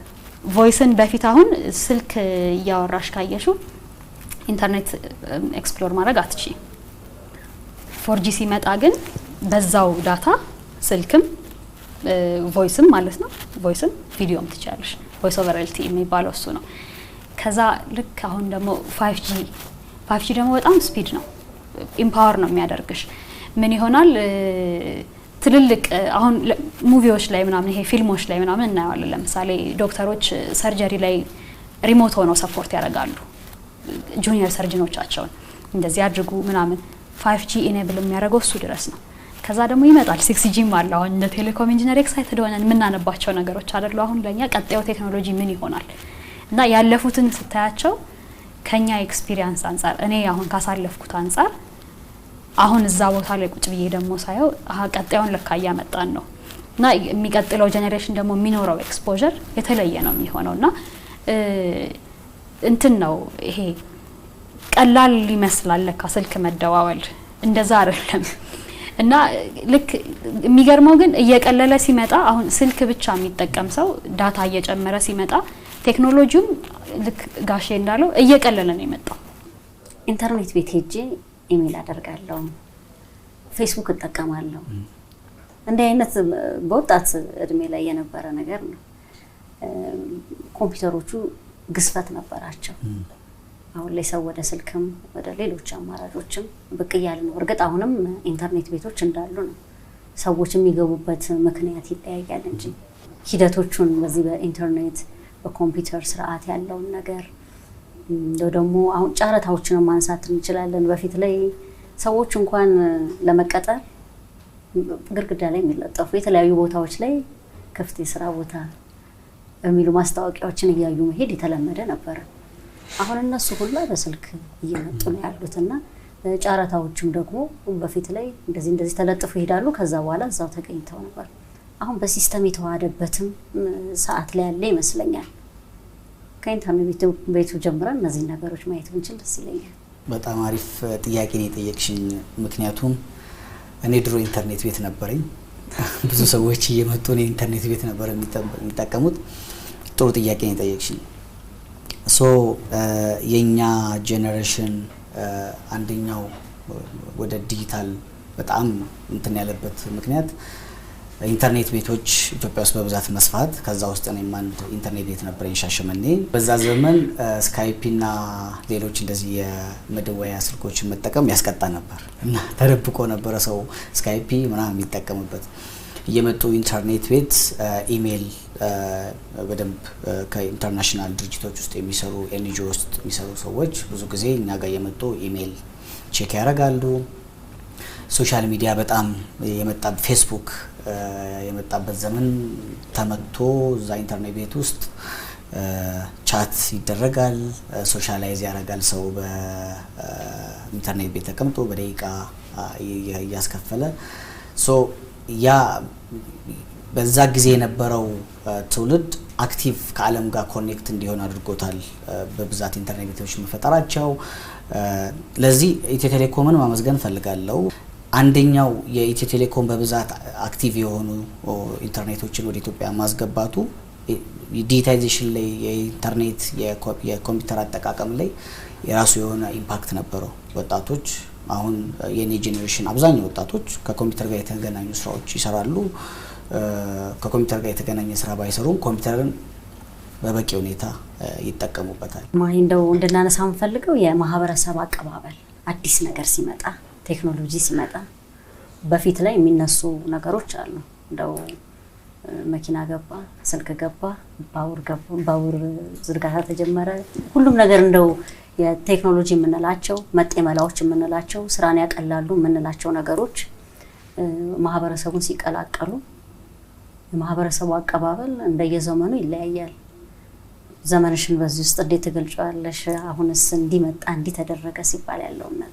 ቮይስን በፊት አሁን ስልክ እያወራሽ ካየሽው ኢንተርኔት ኤክስፕሎር ማድረግ አትቺ። 4G ሲመጣ ግን በዛው ዳታ ስልክም ቮይስም ማለት ነው፣ ቮይስም ቪዲዮም ትችላለሽ። ቮይስ ኦቨር LTE የሚባለው እሱ ነው። ከዛ ልክ አሁን ደግሞ 5G ደግሞ በጣም ስፒድ ነው፣ ኢምፓወር ነው የሚያደርግሽ። ምን ይሆናል? ትልልቅ አሁን ሙቪዎች ላይ ምናምን ይሄ ፊልሞች ላይ ምናምን እናያለን። ለምሳሌ ዶክተሮች ሰርጀሪ ላይ ሪሞት ሆነው ሰፖርት ያደርጋሉ ጁኒየር ሰርጅኖቻቸውን፣ እንደዚህ አድርጉ ምናምን። 5G ኢኔብል የሚያደርገው እሱ ድረስ ነው። ከዛ ደግሞ ይመጣል 6Gም አለ። አሁን እንደ ቴሌኮም ኢንጂነር ኤክሳይትድ ሆነን የምናነባቸው ነገሮች አይደሉ። አሁን ለኛ ቀጣዩ ቴክኖሎጂ ምን ይሆናል እና ያለፉትን ስታያቸው ከኛ ኤክስፒሪየንስ አንፃር እኔ አሁን ካሳለፍኩት አንፃር አሁን እዛ ቦታ ላይ ቁጭ ብዬ ደግሞ ሳየው ቀጣዩን ለካ እያመጣን ነው እና የሚቀጥለው ጄኔሬሽን ደግሞ የሚኖረው ኤክስፖዠር የተለየ ነው የሚሆነውና እንትን ነው ይሄ ቀላል ይመስላል ለካ ስልክ መደዋወል እንደዛ አይደለም። እና ልክ የሚገርመው ግን እየቀለለ ሲመጣ አሁን ስልክ ብቻ የሚጠቀም ሰው ዳታ እየጨመረ ሲመጣ ቴክኖሎጂውም ልክ ጋሼ እንዳለው እየቀለለ ነው የመጣው። ኢንተርኔት ቤት ሄጄ ኢሜል አደርጋለሁ፣ ፌስቡክ እጠቀማለሁ። እንዲህ አይነት በወጣት እድሜ ላይ የነበረ ነገር ነው። ኮምፒውተሮቹ ግዝፈት ነበራቸው። አሁን ላይ ሰው ወደ ስልክም ወደ ሌሎች አማራጮችም ብቅ እያለ ነው። እርግጥ አሁንም ኢንተርኔት ቤቶች እንዳሉ ነው። ሰዎች የሚገቡበት ምክንያት ይለያያል እንጂ ሂደቶቹን በዚህ በኢንተርኔት በኮምፒውተር ስርዓት ያለውን ነገር ደግሞ አሁን ጨረታዎችን ማንሳት እንችላለን። በፊት ላይ ሰዎች እንኳን ለመቀጠር ግድግዳ ላይ የሚለጠፉ የተለያዩ ቦታዎች ላይ ክፍት የስራ ቦታ የሚሉ ማስታወቂያዎችን እያዩ መሄድ የተለመደ ነበር። አሁን እነሱ ሁላ በስልክ እየመጡ ነው ያሉትና ጨረታዎችም ደግሞ በፊት ላይ እንደዚህ ተለጥፎ ይሄዳሉ። ከዛ በኋላ እዛው ተገኝተው ነበር። አሁን በሲስተም የተዋሃደበትም ሰዓት ላይ ያለ ይመስለኛል። ከኢንተርኔት ቤቱ ጀምረን እነዚህ ነገሮች ማየት ብንችል ደስ ይለኛል። በጣም አሪፍ ጥያቄ ነው የጠየቅሽኝ። ምክንያቱም እኔ ድሮ ኢንተርኔት ቤት ነበረኝ። ብዙ ሰዎች እየመጡ ነው ኢንተርኔት ቤት ነበር የሚጠቀሙት። ጥሩ ጥያቄ ነው የጠየቅሽኝ። የኛ ጄኔሬሽን አንደኛው ወደ ዲጂታል በጣም እንትን ያለበት ምክንያት ኢንተርኔት ቤቶች ኢትዮጵያ ውስጥ በብዛት መስፋት። ከዛ ውስጥ እኔም አንድ ኢንተርኔት ቤት ነበረኝ ሻሸመኔ። በዛ ዘመን ስካይፒ እና ሌሎች እንደዚህ የመደወያ ስልኮችን መጠቀም ያስቀጣ ነበር እና ተደብቆ ነበረ ሰው ስካይፒ ምናምን የሚጠቀምበት። እየመጡ ኢንተርኔት ቤት ኢሜል በደንብ ከኢንተርናሽናል ድርጅቶች ውስጥ የሚሰሩ ኤንጂኦ ውስጥ የሚሰሩ ሰዎች ብዙ ጊዜ እኛ ጋር እየመጡ ኢሜል ቼክ ያደርጋሉ። ሶሻል ሚዲያ በጣም የመጣ ፌስቡክ የመጣበት ዘመን ተመቶ እዛ ኢንተርኔት ቤት ውስጥ ቻት ይደረጋል፣ ሶሻላይዝ ያደርጋል። ሰው በኢንተርኔት ቤት ተቀምጦ በደቂቃ እያስከፈለ ያ በዛ ጊዜ የነበረው ትውልድ አክቲቭ ከዓለም ጋር ኮኔክት እንዲሆን አድርጎታል። በብዛት ኢንተርኔት ቤቶች መፈጠራቸው ለዚህ ኢትዮ ቴሌኮምን ማመስገን ፈልጋለሁ። አንደኛው የኢትዮ ቴሌኮም በብዛት አክቲቭ የሆኑ ኢንተርኔቶችን ወደ ኢትዮጵያ ማስገባቱ ዲጂታይዜሽን ላይ የኢንተርኔት የኮምፒውተር አጠቃቀም ላይ የራሱ የሆነ ኢምፓክት ነበረው። ወጣቶች አሁን የኔ ጄኔሬሽን አብዛኛው ወጣቶች ከኮምፒውተር ጋር የተገናኙ ስራዎች ይሰራሉ። ከኮምፒውተር ጋር የተገናኘ ስራ ባይሰሩም ኮምፒውተርን በበቂ ሁኔታ ይጠቀሙበታል። እንደው እንድናነሳ የምፈልገው የማህበረሰብ አቀባበል አዲስ ነገር ሲመጣ ቴክኖሎጂ ሲመጣ በፊት ላይ የሚነሱ ነገሮች አሉ። እንደው መኪና ገባ፣ ስልክ ገባ፣ ባቡር ዝርጋታ ተጀመረ። ሁሉም ነገር እንደው የቴክኖሎጂ የምንላቸው መጤመላዎች የምንላቸው ስራን ያቀላሉ የምንላቸው ነገሮች ማህበረሰቡን ሲቀላቀሉ የማህበረሰቡ አቀባበል እንደየዘመኑ ይለያያል። ዘመንሽን በዚህ ውስጥ እንዴት ትገልጫለሽ? አሁንስ እንዲመጣ እንዲተደረገ ሲባል ያለው ነው።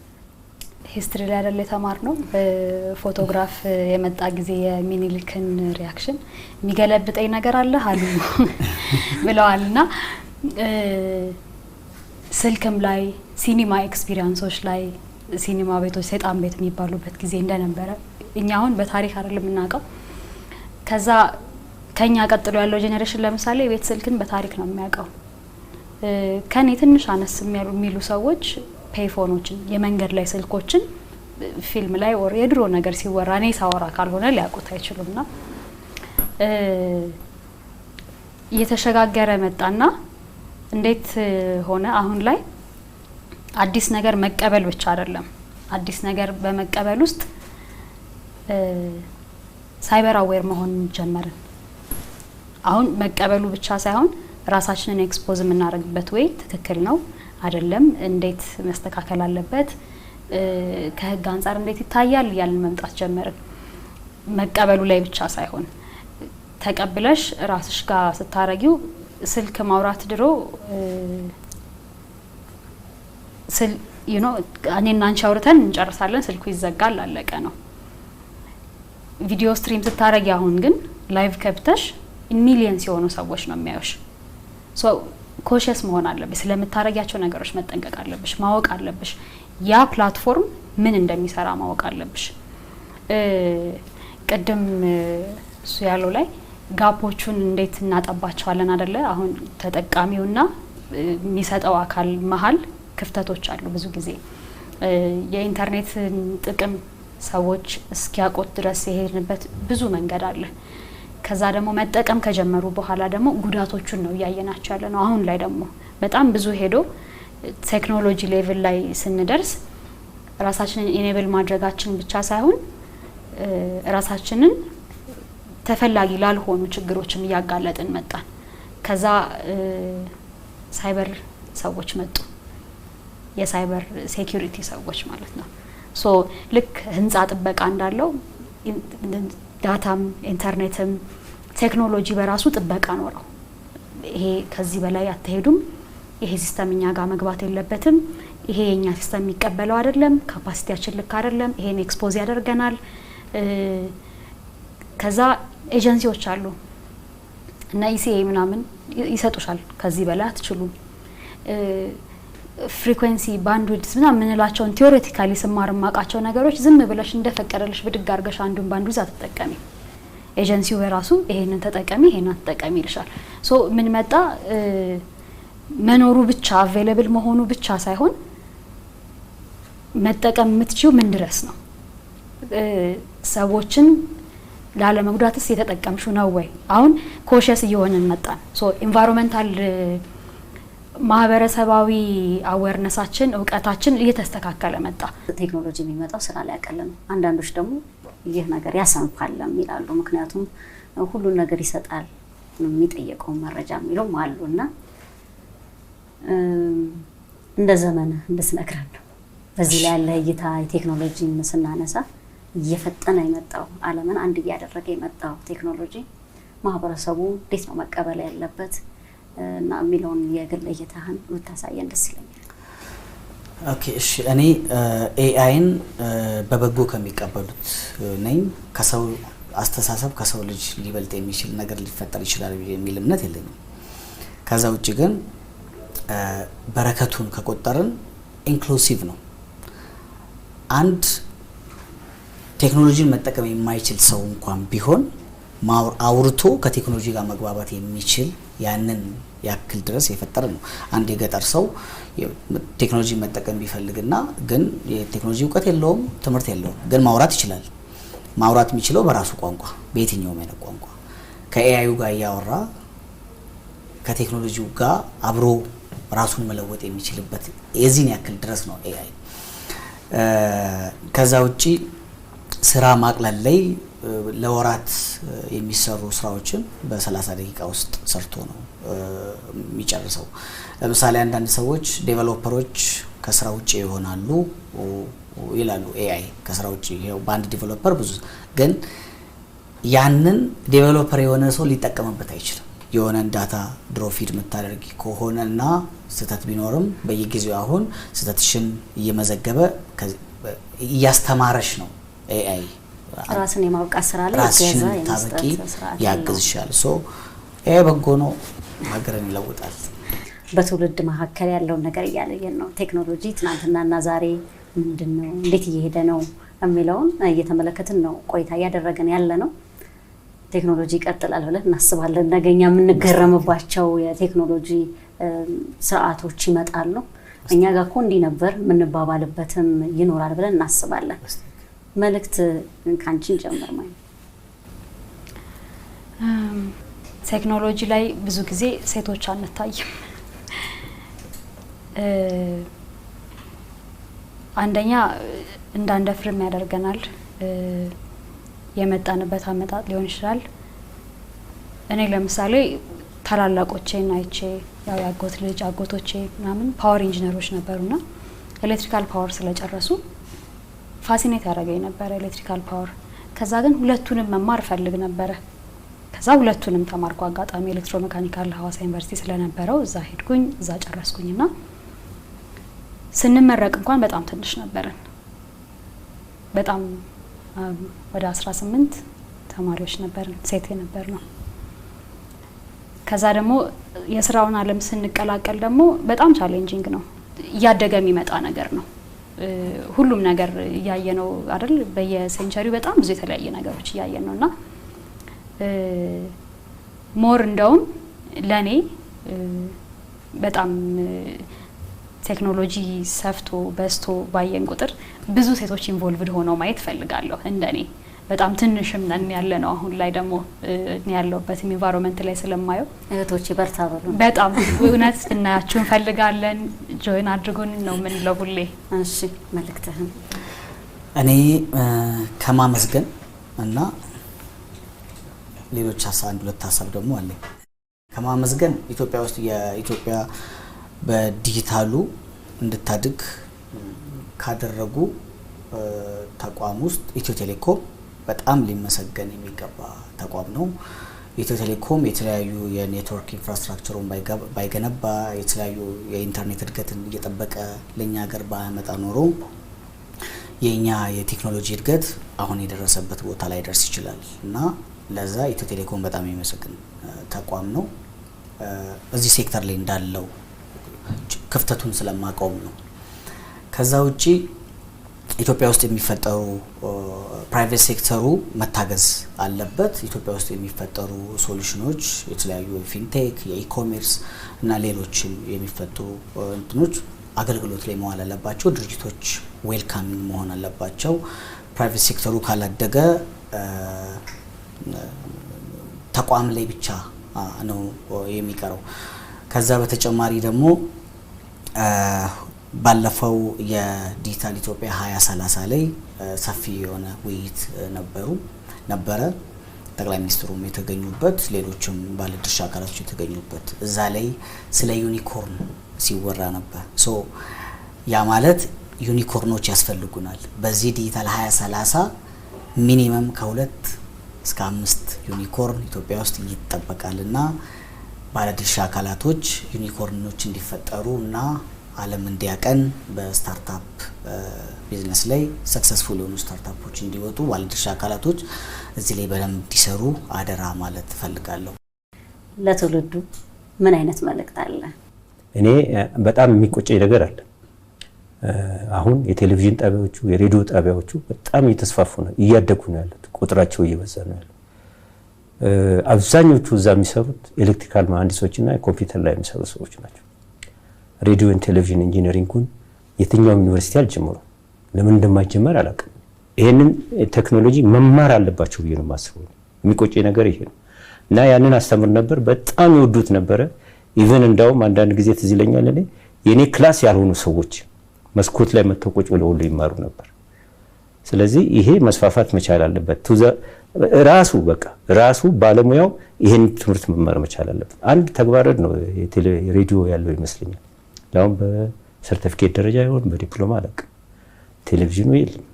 ሂስትሪ ላይ አይደል የተማርነው። በፎቶግራፍ የመጣ ጊዜ የሚኒሊክን ሪያክሽን የሚገለብጠኝ ነገር አለ አሉ ብለዋልና ስልክም ላይ ሲኒማ ኤክስፒሪየንሶች ላይ ሲኒማ ቤቶች ሰይጣን ቤት የሚባሉበት ጊዜ እንደነበረ እኛ አሁን በታሪክ አይደለም የምናውቀው። ከዛ ከኛ ቀጥሎ ያለው ጄኔሬሽን ለምሳሌ የቤት ስልክን በታሪክ ነው የሚያውቀው። ከኔ ትንሽ አነስ የሚሉ ሰዎች ፔይፎኖችን የመንገድ ላይ ስልኮችን ፊልም ላይ ወር የድሮ ነገር ሲወራ እኔ ሳወራ ካልሆነ ሊያውቁት አይችሉምና እየተሸጋገረ መጣና እንዴት ሆነ አሁን ላይ አዲስ ነገር መቀበል ብቻ አይደለም። አዲስ ነገር በመቀበል ውስጥ ሳይበር አዌር መሆን ጀመርን። አሁን መቀበሉ ብቻ ሳይሆን ራሳችንን ኤክስፖዝ የምናደርግበት ወይ ትክክል ነው አይደለም፣ እንዴት መስተካከል አለበት፣ ከህግ አንፃር እንዴት ይታያል ያልን መምጣት ጀመርን። መቀበሉ ላይ ብቻ ሳይሆን ተቀብለሽ ራስሽ ጋር ስታረጊው ስልክ ማውራት ድሮ እኔና አንቺ አውርተን እንጨርሳለን፣ ስልኩ ይዘጋል፣ አለቀ ነው። ቪዲዮ ስትሪም ስታረጊ አሁን ግን ላይቭ ከብተሽ ሚሊየንስ የሆኑ ሰዎች ነው የሚያዩሽ። ኮንሽስ መሆን አለብሽ፣ ስለምታረጊያቸው ነገሮች መጠንቀቅ አለብሽ፣ ማወቅ አለብሽ። ያ ፕላትፎርም ምን እንደሚሰራ ማወቅ አለብሽ። ቅድም እሱ ያለው ላይ ጋፖቹን እንዴት እናጠባቸዋለን አይደለ? አሁን ተጠቃሚውና የሚሰጠው አካል መሀል ክፍተቶች አሉ። ብዙ ጊዜ የኢንተርኔት ጥቅም ሰዎች እስኪያውቁት ድረስ የሄድንበት ብዙ መንገድ አለ። ከዛ ደግሞ መጠቀም ከጀመሩ በኋላ ደግሞ ጉዳቶቹን ነው እያየናቸው ያለ ነው። አሁን ላይ ደግሞ በጣም ብዙ ሄዶ ቴክኖሎጂ ሌቭል ላይ ስንደርስ ራሳችንን ኢኔብል ማድረጋችን ብቻ ሳይሆን ራሳችንን ተፈላጊ ላልሆኑ ችግሮችም እያጋለጥን መጣን። ከዛ ሳይበር ሰዎች መጡ፣ የሳይበር ሴኩሪቲ ሰዎች ማለት ነው። ሶ ልክ ህንጻ ጥበቃ እንዳለው ዳታም ኢንተርኔትም ቴክኖሎጂ በራሱ ጥበቃ ኖረው ይሄ ከዚህ በላይ አትሄዱም፣ ይሄ ሲስተም እኛ ጋር መግባት የለበትም፣ ይሄ የኛ ሲስተም የሚቀበለው አይደለም፣ ካፓሲቲያችን ልክ አይደለም፣ ይሄን ኤክስፖዝ ያደርገናል። ከዛ ኤጀንሲዎች አሉ እና ኢሲኤ ምናምን ይሰጡሻል፣ ከዚህ በላይ አትችሉም። ፍሪኩዌንሲ ባንድዊድስ ምናምን ምንላቸውን ቲዮሬቲካሊ ስማር ማቃቸው ነገሮች ዝም ብለሽ እንደፈቀደልሽ ብድግ አድርገሽ አንዱን ባንዱ ዛ ተጠቀሚ። ኤጀንሲው በራሱ ይሄንን ተጠቀሚ ይሄንን ተጠቀሚ ይልሻል። ሶ ምን መጣ መኖሩ ብቻ አቬሌብል መሆኑ ብቻ ሳይሆን መጠቀም የምትችው ምን ድረስ ነው? ሰዎችን ላለመጉዳትስ የተጠቀምሽው ነው ወይ? አሁን ኮሸስ እየሆንን መጣን። ሶ ኢንቫይሮንመንታል ማህበረሰባዊ አዌርነሳችን እውቀታችን እየተስተካከለ መጣ። ቴክኖሎጂ የሚመጣው ስራ ላይ ያቀለ ነው። አንዳንዶች ደግሞ ይህ ነገር ያሰንፋልም ይላሉ። ምክንያቱም ሁሉን ነገር ይሰጣል የሚጠየቀው መረጃ የሚለው አሉና እንደ ዘመን እንድትነግረን ነው። በዚህ ላይ ያለ እይታ የቴክኖሎጂን ስናነሳ እየፈጠነ የመጣው ዓለምን አንድ እያደረገ የመጣው ቴክኖሎጂ ማህበረሰቡ እንዴት ነው መቀበል ያለበት እና የሚለውን የግል እይታህን ብታሳየን ደስ ይለኛል። ኦኬ እሺ፣ እኔ ኤአይን በበጎ ከሚቀበሉት ነኝ። ከሰው አስተሳሰብ ከሰው ልጅ ሊበልጥ የሚችል ነገር ሊፈጠር ይችላል የሚል እምነት የለኝም። ከዛ ውጭ ግን በረከቱን ከቆጠርን ኢንክሉሲቭ ነው። አንድ ቴክኖሎጂን መጠቀም የማይችል ሰው እንኳን ቢሆን አውርቶ ከቴክኖሎጂ ጋር መግባባት የሚችል ያንን ያክል ድረስ የፈጠረ ነው። አንድ የገጠር ሰው ቴክኖሎጂ መጠቀም ቢፈልግና ግን የቴክኖሎጂ እውቀት የለውም፣ ትምህርት የለውም፣ ግን ማውራት ይችላል። ማውራት የሚችለው በራሱ ቋንቋ፣ በየትኛውም አይነት ቋንቋ ከኤአዩ ጋር እያወራ ከቴክኖሎጂው ጋር አብሮ ራሱን መለወጥ የሚችልበት የዚህን ያክል ድረስ ነው ኤአይ። ከዛ ውጪ ስራ ማቅለል ላይ ለወራት የሚሰሩ ስራዎችን በ30 ደቂቃ ውስጥ ሰርቶ ነው የሚጨርሰው። ለምሳሌ አንዳንድ ሰዎች ዴቨሎፐሮች ከስራ ውጪ ይሆናሉ ይላሉ። ኤአይ ከስራ ውጪ ይሄው በአንድ ዴቨሎፐር ብዙ፣ ግን ያንን ዴቨሎፐር የሆነ ሰው ሊጠቀምበት አይችልም። የሆነ ዳታ ድሮ ፊድ የምታደርጊ ከሆነና ስህተት ቢኖርም በየጊዜው አሁን ስህተትሽን እየመዘገበ እያስተማረሽ ነው ኤአይ ራስን የማውቃት ስራ ላይ ራስሽን ታበቂ ያግዝሻል። ሶ ኤአይ በጎ ነው፣ ሀገርን ይለውጣል። በትውልድ መካከል ያለውን ነገር እያለየን ነው። ቴክኖሎጂ ትናንትናና ዛሬ ምንድነው እንዴት እየሄደ ነው የሚለውን እየተመለከትን ነው ቆይታ እያደረገን ያለ ነው። ቴክኖሎጂ ይቀጥላል ብለን እናስባለን። ነገኛ የምንገረምባቸው የቴክኖሎጂ ስርዓቶች ይመጣሉ። እኛ ጋር እኮ እንዲህ ነበር የምንባባልበትም ይኖራል ብለን እናስባለን። መልእክት ካንቺን ጀምር ማለት ቴክኖሎጂ ላይ ብዙ ጊዜ ሴቶች አንታይም። አንደኛ እንዳንደፍርም ያደርገናል። የመጣንበት አመጣጥ ሊሆን ይችላል። እኔ ለምሳሌ ታላላቆቼን አይቼ ያው ያጎት ልጅ አጎቶቼ ምናምን ፓወር ኢንጂነሮች ነበሩና ኤሌክትሪካል ፓወር ስለጨረሱ ፋሲኔት ያደረገኝ ነበር ኤሌክትሪካል ፓወር። ከዛ ግን ሁለቱንም መማር ፈልግ ነበር። ከዛ ሁለቱንም ተማርኩ። አጋጣሚ ኤሌክትሮሜካኒካል ሐዋሳ ዩኒቨርሲቲ ስለነበረው እዛ ሄድኩኝ፣ እዛ ጨረስኩኝና ስንመረቅ እንኳን በጣም ትንሽ ነበርን። በጣም ወደ 18 ተማሪዎች ነበርን፣ ሴት ነበር ነው። ከዛ ደግሞ የስራውን ዓለም ስንቀላቀል ደግሞ በጣም ቻሌንጂንግ ነው። እያደገ የሚመጣ ነገር ነው። ሁሉም ነገር እያየ ነው አይደል? በየሴንቸሪው በጣም ብዙ የተለያየ ነገሮች እያየን ነውና ሞር እንደውም ለኔ በጣም ቴክኖሎጂ ሰፍቶ በስቶ ባየን ቁጥር ብዙ ሴቶች ኢንቮልቭድ ሆነው ማየት ፈልጋለሁ። እንደኔ በጣም ትንሽም ነን ያለ ነው። አሁን ላይ ደግሞ ያለውበት ኢንቫይሮንመንት ላይ ስለማየው እህቶቼ በርታ በሉ። በጣም እውነት እናያችሁ እንፈልጋለን። ጆይን አድርጎን ነው ምን ለሁሌ። እሺ መልእክትህን? እኔ ከማመስገን እና ሌሎች አንድ ሁለት ሀሳብ ደግሞ አለኝ። ከማመስገን ኢትዮጵያ ውስጥ የኢትዮጵያ በዲጂታሉ እንድታድግ ካደረጉ ተቋም ውስጥ ኢትዮ ቴሌኮም በጣም ሊመሰገን የሚገባ ተቋም ነው። ኢትዮ ቴሌኮም የተለያዩ የኔትወርክ ኢንፍራስትራክቸሩን ባይገነባ የተለያዩ የኢንተርኔት እድገትን እየጠበቀ ለኛ ሀገር ባያመጣ ኖሮ የኛ የቴክኖሎጂ እድገት አሁን የደረሰበት ቦታ ላይ ደርስ ይችላል እና ለዛ ኢትዮ ቴሌኮም በጣም የሚመሰገን ተቋም ነው። እዚህ ሴክተር ላይ እንዳለው ክፍተቱን ስለማቀውም ነው። ከዛ ውጪ ኢትዮጵያ ውስጥ የሚፈጠሩ ፕራይቬት ሴክተሩ መታገዝ አለበት። ኢትዮጵያ ውስጥ የሚፈጠሩ ሶሉሽኖች የተለያዩ ፊንቴክ፣ የኢኮሜርስ እና ሌሎችም የሚፈጠሩ እንትኖች አገልግሎት ላይ መዋል አለባቸው። ድርጅቶች ዌልካሚንግ መሆን አለባቸው። ፕራይቬት ሴክተሩ ካላደገ ተቋም ላይ ብቻ ነው የሚቀረው። ከዛ በተጨማሪ ደግሞ ባለፈው የዲጂታል ኢትዮጵያ 2030 ላይ ሰፊ የሆነ ውይይት ነበረ። ጠቅላይ ሚኒስትሩም የተገኙበት ሌሎችም ባለድርሻ አካላቶች የተገኙበት እዛ ላይ ስለ ዩኒኮርን ሲወራ ነበር። ያ ማለት ዩኒኮርኖች ያስፈልጉናል። በዚህ ዲጂታል 2030 ሚኒመም ከ2 እስከ 5 ዩኒኮርን ኢትዮጵያ ውስጥ ይጠበቃልና ባለድርሻ አካላቶች ዩኒኮርኖች እንዲፈጠሩ እና ዓለም እንዲያቀን በስታርታፕ ቢዝነስ ላይ ሰክሰስፉል የሆኑ ስታርታፖች እንዲወጡ ባለድርሻ አካላቶች እዚህ ላይ በደንብ እንዲሰሩ አደራ ማለት እፈልጋለሁ። ለትውልዱ ምን አይነት መልእክት አለ? እኔ በጣም የሚቆጨኝ ነገር አለ። አሁን የቴሌቪዥን ጣቢያዎቹ የሬዲዮ ጣቢያዎቹ በጣም እየተስፋፉ ነው፣ እያደጉ ነው ያሉት፣ ቁጥራቸው እየበዛ ነው ያለው። አብዛኞቹ እዛ የሚሰሩት ኤሌክትሪካል መሀንዲሶችና የኮምፒውተር ላይ የሚሰሩ ሰዎች ናቸው። ሬዲዮ እና ቴሌቪዥን ኢንጂነሪንጉን የትኛውም ዩኒቨርሲቲ አልጀመሩም። ለምን እንደማይጀመር አላውቅም። ይሄንን ቴክኖሎጂ መማር አለባቸው ብዬ ነው የማስበው። የሚቆጨኝ ነገር ይሄ ነው እና ያንን አስተምር ነበር። በጣም ይወዱት ነበረ። ኢቨን እንዳውም አንዳንድ ጊዜ ትዝ ይለኛል እኔ የኔ ክላስ ያልሆኑ ሰዎች መስኮት ላይ መተው ቁጭ ብለው ሁሉ ይማሩ ነበር። ስለዚህ ይሄ መስፋፋት መቻል አለበት። ራሱ ባለሙያው ይሄን ትምህርት መማር መቻል አለበት። አንድ ተግባር ነው ሬዲዮ ያለው ይመስለኛል። አሁን በሰርቲፊኬት ደረጃ ይሆን በዲፕሎማ አላውቅም። ቴሌቪዥኑ የለም።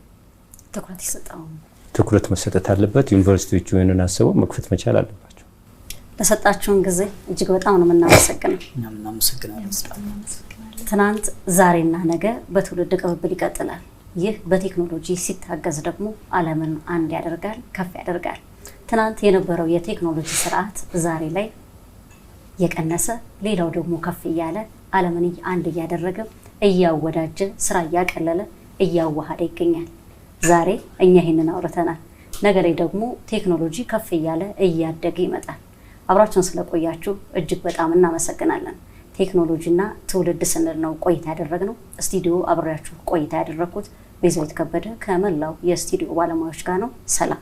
ትኩረት መሰጠት አለበት። ዩኒቨርሲቲዎቹ ይሄንን አስበው መክፈት መቻል አለባቸው። ለሰጣችሁን ጊዜ እጅግ በጣም ነው የምናመሰግነው። እናመሰግናለን። ትናንት ዛሬና ነገ በትውልድ ቅብብል ይቀጥላል። ይህ በቴክኖሎጂ ሲታገዝ ደግሞ ዓለምን አንድ ያደርጋል፣ ከፍ ያደርጋል። ትናንት የነበረው የቴክኖሎጂ ስርዓት ዛሬ ላይ የቀነሰ ሌላው ደግሞ ከፍ እያለ ዓለምን አንድ እያደረገ እያወዳጀ ስራ እያቀለለ እያዋሃደ ይገኛል። ዛሬ እኛ ይሄንን አውርተናል። ነገ ላይ ደግሞ ቴክኖሎጂ ከፍ እያለ እያደገ ይመጣል። አብራችሁን ስለቆያችሁ እጅግ በጣም እናመሰግናለን። ቴክኖሎጂና ትውልድ ስንል ነው ቆይታ ያደረግነው። ስቱዲዮ አብሬያችሁ ቆይታ ያደረኩት ቤዛዊት ከበደ ከመላው የስቱዲዮ ባለሙያዎች ጋር ነው። ሰላም።